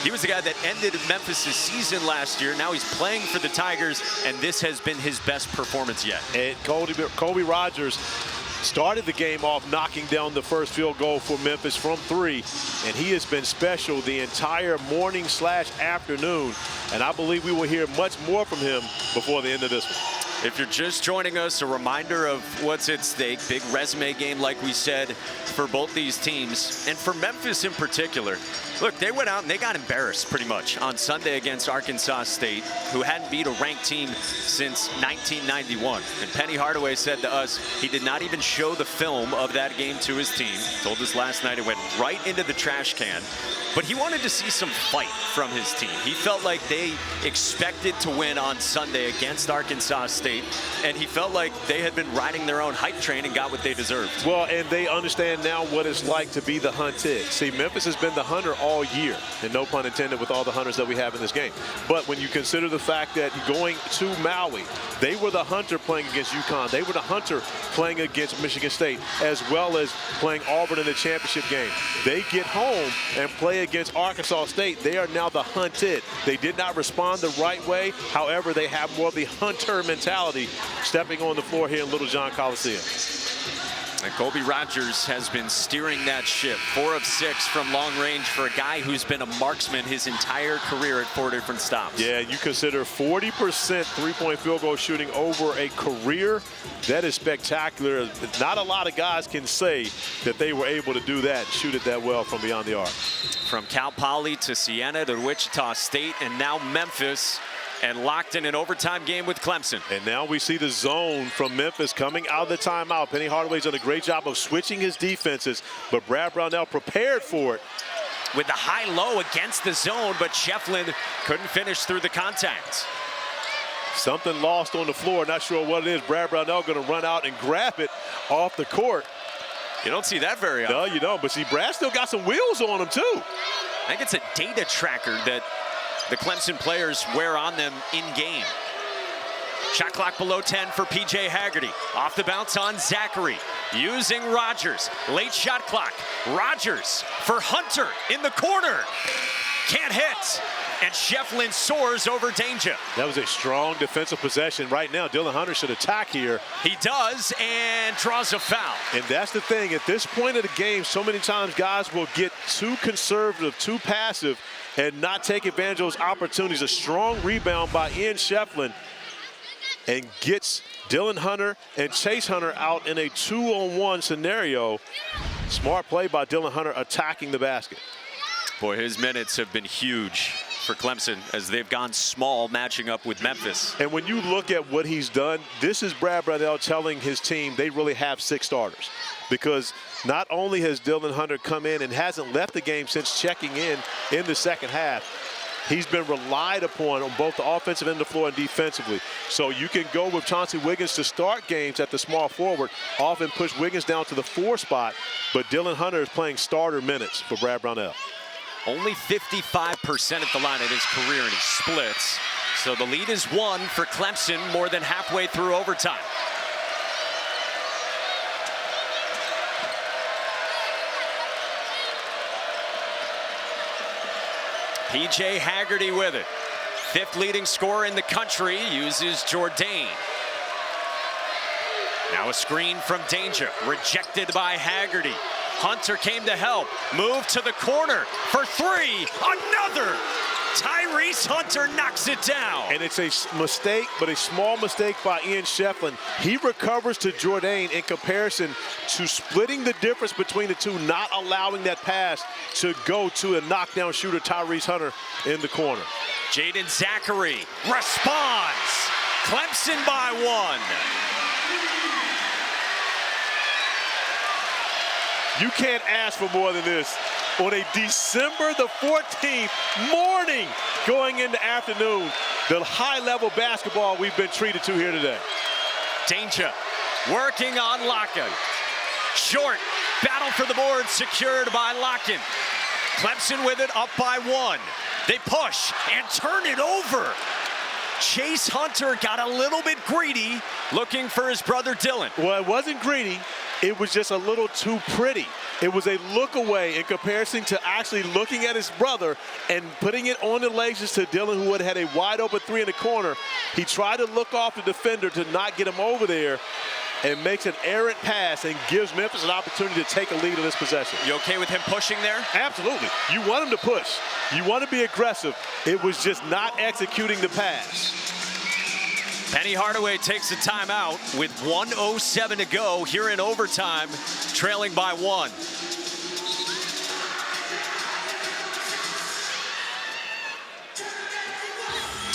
he was the guy that ended Memphis' season last year. Now he's playing for the Tigers, and this has been his best performance yet. And Colby Rogers started the game off knocking down the first field goal for Memphis from 3, and he has been special the entire morning/afternoon, and I believe we will hear much more from him before the end of this one. If you're just joining us, a reminder of what's at stake. Big resume game, like we said, for both these teams. And for Memphis in particular, look, they went out and they got embarrassed pretty much on Sunday against Arkansas State, who hadn't beat a ranked team since 1991. And Penny Hardaway said to us he did not even show the film of that game to his team. Told us last night it went right into the trash can. But he wanted to see some fight from his team. He felt like they expected to win on Sunday against Arkansas State, and he felt like they had been riding their own hype train and got what they deserved. Well, and they understand now what it's like to be the hunted. See, Memphis has been the hunter all year, and no pun intended with all the hunters that we have in this game. But when you consider the fact that going to Maui, they were the hunter playing against UConn. They were the hunter playing against Michigan State, as well as playing Auburn in the championship game. They get home and play against Arkansas State. They are now the hunted. They did not respond the right way. However, they have more of the hunter mentality stepping on the floor here in Littlejohn Coliseum. And Colby Rogers has been steering that ship. 4 of 6 from long range for a guy who's been a marksman his entire career at 4 different stops. Yeah, you consider 40% three-point field goal shooting over a career. That is spectacular. Not a lot of guys can say that they were able to do that and shoot it that well from beyond the arc. From Cal Poly to Siena to Wichita State and now Memphis, and locked in an overtime game with Clemson. And now we see the zone from Memphis coming out of the timeout. Penny Hardaway's done a great job of switching his defenses, but Brad Brownell prepared for it. With the high-low against the zone, but Schieffelin couldn't finish through the contact. Something lost on the floor, not sure what it is. Brad Brownell going to run out and grab it off the court. You don't see that very often. No, you don't, but see, Brad still got some wheels on him too. I think it's a data tracker that the Clemson players wear on them in game. Shot clock below 10 for P.J. Haggerty. Off the bounce on Zachary. Using Rogers. Late shot clock. Rogers for Hunter in the corner. Can't hit. And Schieffelin soars over Danger. That was a strong defensive possession. Right now, Dylan Hunter should attack here. He does, and draws a foul. And that's the thing. At this point of the game, so many times guys will get too conservative, too passive, and not take advantage of those opportunities. A strong rebound by Ian Schieffelin and gets Dylan Hunter and Chase Hunter out in a 2-on-1 scenario. Smart play by Dylan Hunter attacking the basket. Boy, his minutes have been huge for Clemson as they've gone small matching up with Memphis. And when you look at what he's done, this is Brad Brownell telling his team they really have 6 starters. Because not only has Dylan Hunter come in and hasn't left the game since checking in the second half, he's been relied upon on both the offensive end of the floor and defensively. So you can go with Chauncey Wiggins to start games at the small forward, often push Wiggins down to the 4 spot, but Dylan Hunter is playing starter minutes for Brad Brownell. Only 55% at the line in his career, and he splits. So the lead is 1 for Clemson, more than halfway through overtime. P.J. Haggerty with it. 5th leading scorer in the country, uses Jourdain. Now a screen from Danger, rejected by Haggerty. Hunter came to help, moved to the corner for 3, another! Tyrese Hunter knocks it down. And it's a mistake, but a small mistake by Ian Schieffelin. He recovers to Jourdain in comparison to splitting the difference between the two, not allowing that pass to go to a knockdown shooter, Tyrese Hunter, in the corner. Jaden Zachary responds. Clemson by 1. You can't ask for more than this. On a December the 14th morning, going into afternoon, the high-level basketball we've been treated to here today. Danger working on Lakhin. Short, battle for the board, secured by Lakhin. Clemson with it, up by 1. They push and turn it over. Chase Hunter got a little bit greedy looking for his brother Dylan. Well, it wasn't greedy. It was just a little too pretty. It was a look away in comparison to actually looking at his brother and putting it on the legs to Dylan, who had had a wide open three in the corner. He tried to look off the defender to not get him over there, and makes an errant pass and gives Memphis an opportunity to take a lead in this possession. You okay with him pushing there? Absolutely. You want him to push. You want to be aggressive. It was just not executing the pass. Penny Hardaway takes a timeout with 1:07 to go here in overtime, trailing by 1.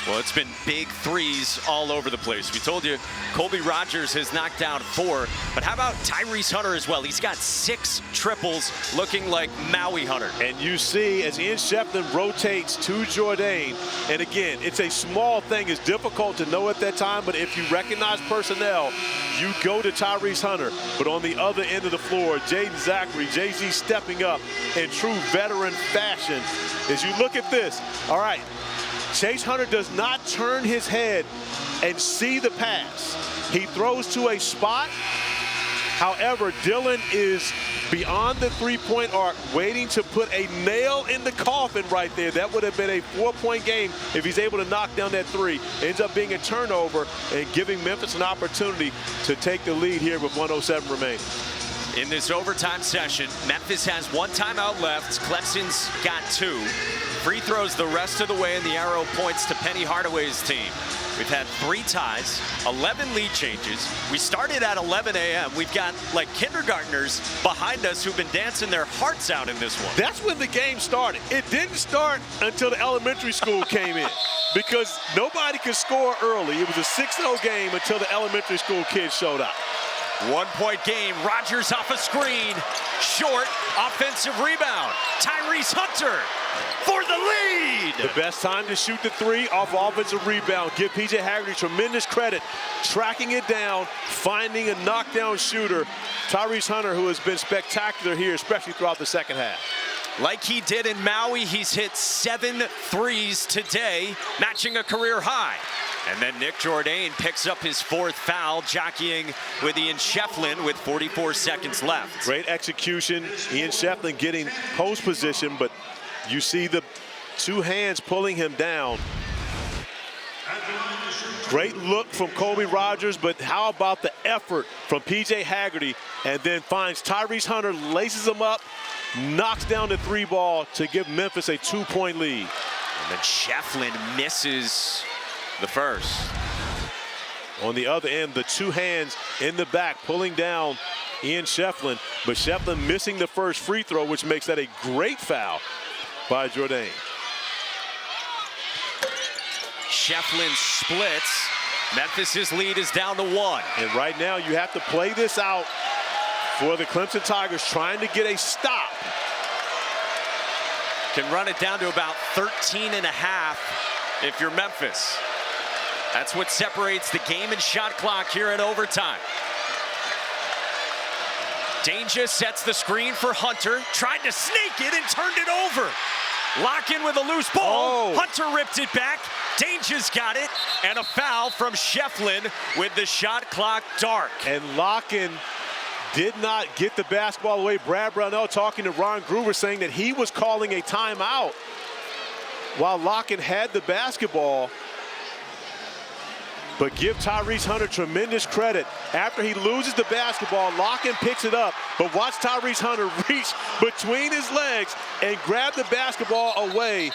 Well, it's been big threes all over the place. We told you Colby Rogers has knocked down 4, but how about Tyrese Hunter as well? He's got 6 triples, looking like Maui Hunter. And you see as Ian Schieffelin rotates to Jordan, and again, it's a small thing. It's difficult to know at that time, but if you recognize personnel, you go to Tyrese Hunter. But on the other end of the floor, Jaden Zachary, Jay-Z stepping up in true veteran fashion. As you look at this, all right, Chase Hunter does not turn his head and see the pass. He throws to a spot. However, Dylan is beyond the three-point arc, waiting to put a nail in the coffin right there. That would have been a 4-point game if he's able to knock down that three. Ends up being a turnover and giving Memphis an opportunity to take the lead here with 1:07 remaining. In this overtime session, Memphis has 1 timeout left. Clemson's got 2. Free throws the rest of the way, and the arrow points to Penny Hardaway's team. We've had 3 ties, 11 lead changes. We started at 11 a.m. We've got like kindergartners behind us who've been dancing their hearts out in this one. That's when the game started. It didn't start until the elementary school came in, because nobody could score early. It was a 6-0 game until the elementary school kids showed up. 1-point game. Rogers off a screen. Short offensive rebound. Tyrese Hunter for the lead. The best time to shoot the 3 off offensive rebound. Give PJ Haggerty tremendous credit. Tracking it down, finding a knockdown shooter. Tyrese Hunter, who has been spectacular here, especially throughout the second half. Like he did in Maui, he's hit 7 threes today, matching a career high. And then Nick Jordan picks up his 4th foul, jockeying with Ian Schieffelin with 44 seconds left. Great execution. Ian Schieffelin getting post position, but you see the 2 hands pulling him down. Great look from Colby Rogers, but how about the effort from PJ Haggerty, and then finds Tyrese Hunter, laces him up, knocks down the 3 ball to give Memphis a 2-point lead. And then Schieffelin misses the first. On the other end, the 2 hands in the back pulling down Ian Schieffelin, but Schieffelin missing the first free throw, which makes that a great foul by Jordan. Schieffelin splits. Memphis' lead is down to 1. And right now you have to play this out for the Clemson Tigers, trying to get a stop. Can run it down to about 13.5 if you're Memphis. That's what separates the game and shot clock here in overtime. Danger sets the screen for Hunter. Tried to sneak it and turned it over. Lakhin with a loose ball. Oh. Hunter ripped it back. Danger's got it. And a foul from Schieffelin with the shot clock dark. And Lakhin did not get the basketball away. Brad Brownell talking to Ron Gruber, saying that he was calling a timeout while Lakhin had the basketball. But give Tyrese Hunter tremendous credit. After he loses the basketball, Lakhin picks it up. But watch Tyrese Hunter reach between his legs and grab the basketball away,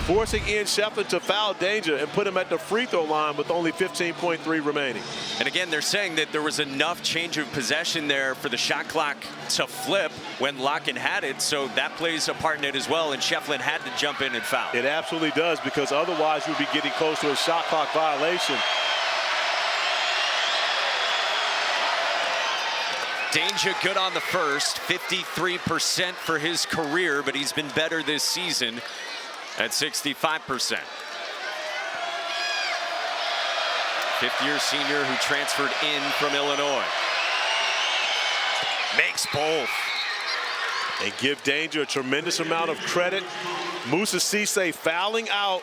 forcing Ian Schieffelin to foul Danger and put him at the free throw line with only 15.3 remaining. And again, they're saying that there was enough change of possession there for the shot clock to flip when Lakhin had it, so that plays a part in it as well, and Schieffelin had to jump in and foul. It absolutely does, because otherwise you'd be getting close to a shot clock violation. Danger good on the first, 53% for his career, but he's been better this season at 65%. Fifth-year senior who transferred in from Illinois. Makes both. And give Danger a tremendous amount of credit. Musa Cisse fouling out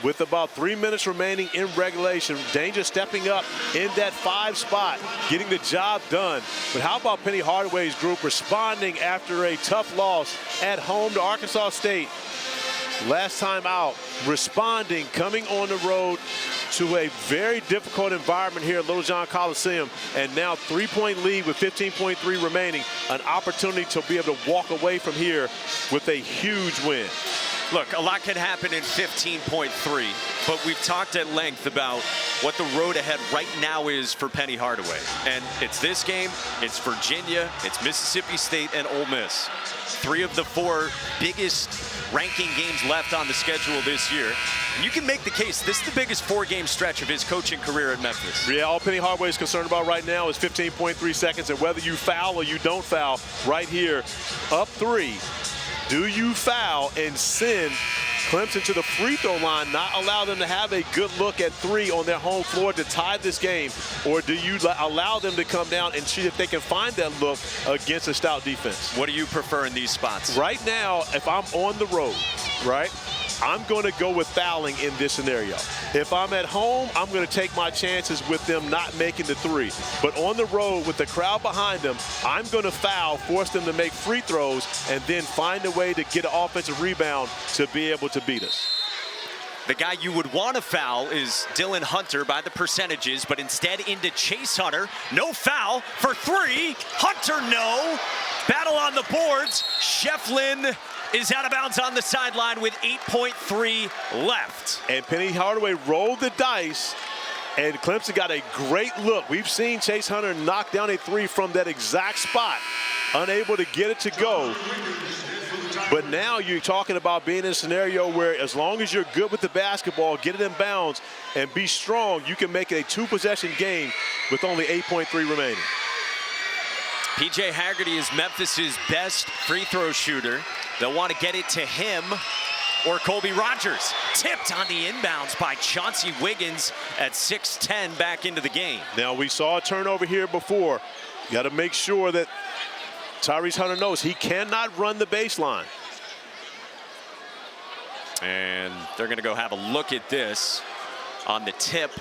with about 3 minutes remaining in regulation. Danger stepping up in that 5 spot, getting the job done. But how about Penny Hardaway's group responding after a tough loss at home to Arkansas State? Last time out, responding, coming on the road to a very difficult environment here at Littlejohn Coliseum, and now 3-point lead with 15.3 remaining, an opportunity to be able to walk away from here with a huge win. Look, a lot can happen in 15.3, but we've talked at length about what the road ahead right now is for Penny Hardaway. And it's this game, it's Virginia, it's Mississippi State, and Ole Miss. 3 of the 4 biggest ranking games left on the schedule this year. And you can make the case this is the biggest 4-game stretch of his coaching career at Memphis. Yeah, all Penny Hardaway is concerned about right now is 15.3 seconds, and whether you foul or you don't foul right here, up 3. Do you foul and send Clemson to the free throw line, not allow them to have a good look at 3 on their home floor to tie this game? Or do you allow them to come down and see if they can find that look against a stout defense? What do you prefer in these spots? Right now, if I'm on the road, right, I'm going to go with fouling in this scenario. If I'm at home, I'm going to take my chances with them not making the 3. But on the road with the crowd behind them, I'm going to foul, force them to make free throws, and then find a way to get an offensive rebound to be able to beat us. The guy you would want to foul is Dylan Hunter by the percentages, but instead into Chase Hunter. No foul for 3. Hunter, no. Battle on the boards. Schieffelin is out of bounds on the sideline with 8.3 left. And Penny Hardaway rolled the dice, and Clemson got a great look. We've seen Chase Hunter knock down a 3 from that exact spot, unable to get it to go. But now you're talking about being in a scenario where as long as you're good with the basketball, get it in bounds, and be strong, you can make it a 2-possession game with only 8.3 remaining. P.J. Haggerty is Memphis's best free throw shooter. They'll want to get it to him or Colby Rogers. Tipped on the inbounds by Chauncey Wiggins at 6'10" back into the game. Now, we saw a turnover here before. You got to make sure that Tyrese Hunter knows he cannot run the baseline. And they're going to go have a look at this on the tip.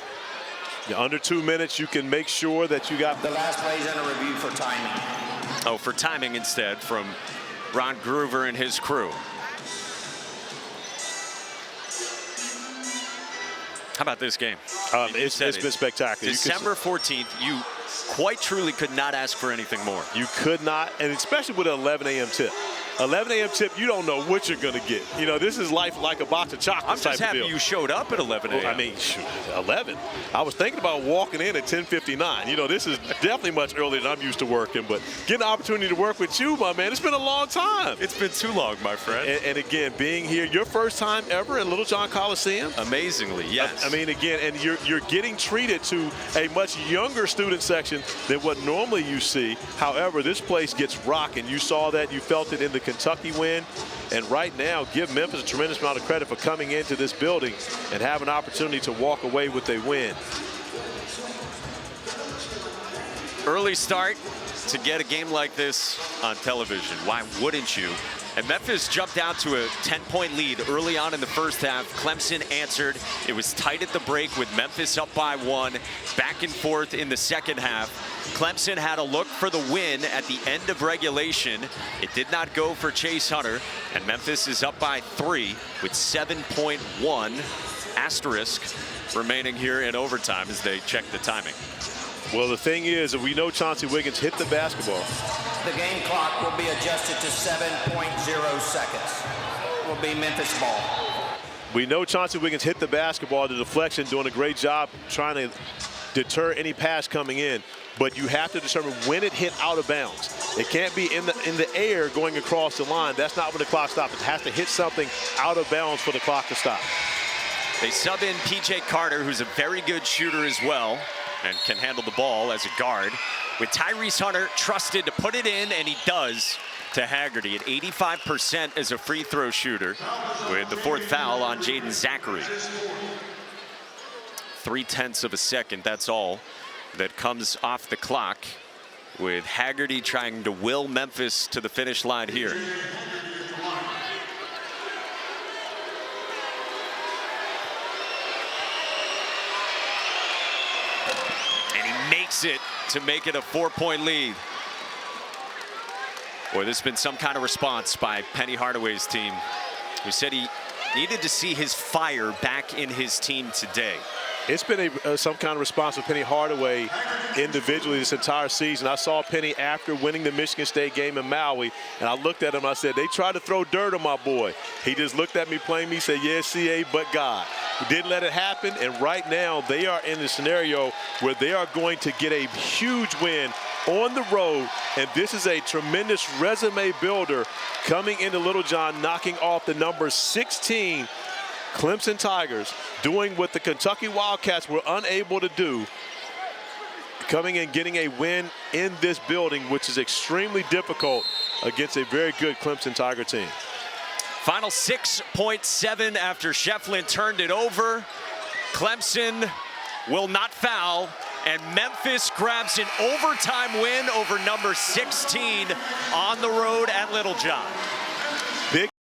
Under 2 minutes, you can make sure that you got the last play's under review for timing. Oh, for timing instead from Ron Groover and his crew. How about this game? It's been spectacular. December 14th, you quite truly could not ask for anything more. You could not, and especially with an 11 a.m. tip. 11 a.m. tip, you don't know what you're going to get. You know, this is life like a box of chocolates. I'm just happy you showed up at 11 a.m. Well, I mean, shoot, 11. I was thinking about walking in at 10:59. You know, this is definitely much earlier than I'm used to working, but getting the opportunity to work with you, my man, it's been a long time. It's been too long, my friend. And again, being here, your first time ever in Littlejohn Coliseum? Amazingly, yes. I mean, again, and you're getting treated to a much younger student section than what normally you see. However, this place gets rocking. You saw that. You felt it in the Kentucky win. And right now, give Memphis a tremendous amount of credit for coming into this building and have an opportunity to walk away with a win. Early start to get a game like this on television. Why wouldn't you? And Memphis jumped out to a 10-point lead early on in the first half. Clemson answered. It was tight at the break with Memphis up by 1. Back and forth in the second half. Clemson had a look for the win at the end of regulation. It did not go for Chase Hunter. And Memphis is up by 3 with 7.1 asterisk remaining here in overtime as they check the timing. Well, the thing is, we know Chauncey Wiggins hit the basketball. The game clock will be adjusted to 7.0 seconds. Will be Memphis ball. We know Chauncey Wiggins hit the basketball, the deflection, doing a great job trying to deter any pass coming in. But you have to determine when it hit out of bounds. It can't be in the air going across the line. That's not when the clock stops. It has to hit something out of bounds for the clock to stop. They sub in P.J. Carter, who's a very good shooter as well, and can handle the ball as a guard. With Tyrese Hunter trusted to put it in, and he does, to Haggerty at 85% as a free throw shooter with the 4th foul on Jaden Zachary. 0.3 of a second, that's all that comes off the clock with Haggerty trying to will Memphis to the finish line here. makes it to make it a 4-point lead. Boy, there's been some kind of response by Penny Hardaway's team, who said he needed to see his fire back in his team today. It's been some kind of response with Penny Hardaway individually this entire season. I saw Penny after winning the Michigan State game in Maui, and I looked at him and I said, they tried to throw dirt on my boy. He just looked at me playing me, said, yeah, CA, but God. He didn't let it happen, and right now they are in a scenario where they are going to get a huge win on the road, and this is a tremendous resume builder coming into Littlejohn, knocking off the number 16 Clemson Tigers, doing what the Kentucky Wildcats were unable to do, coming and getting a win in this building, which is extremely difficult against a very good Clemson Tiger team. Final 6.7 after Schieffelin turned it over. Clemson will not foul, and Memphis grabs an overtime win over number 16 on the road at Littlejohn.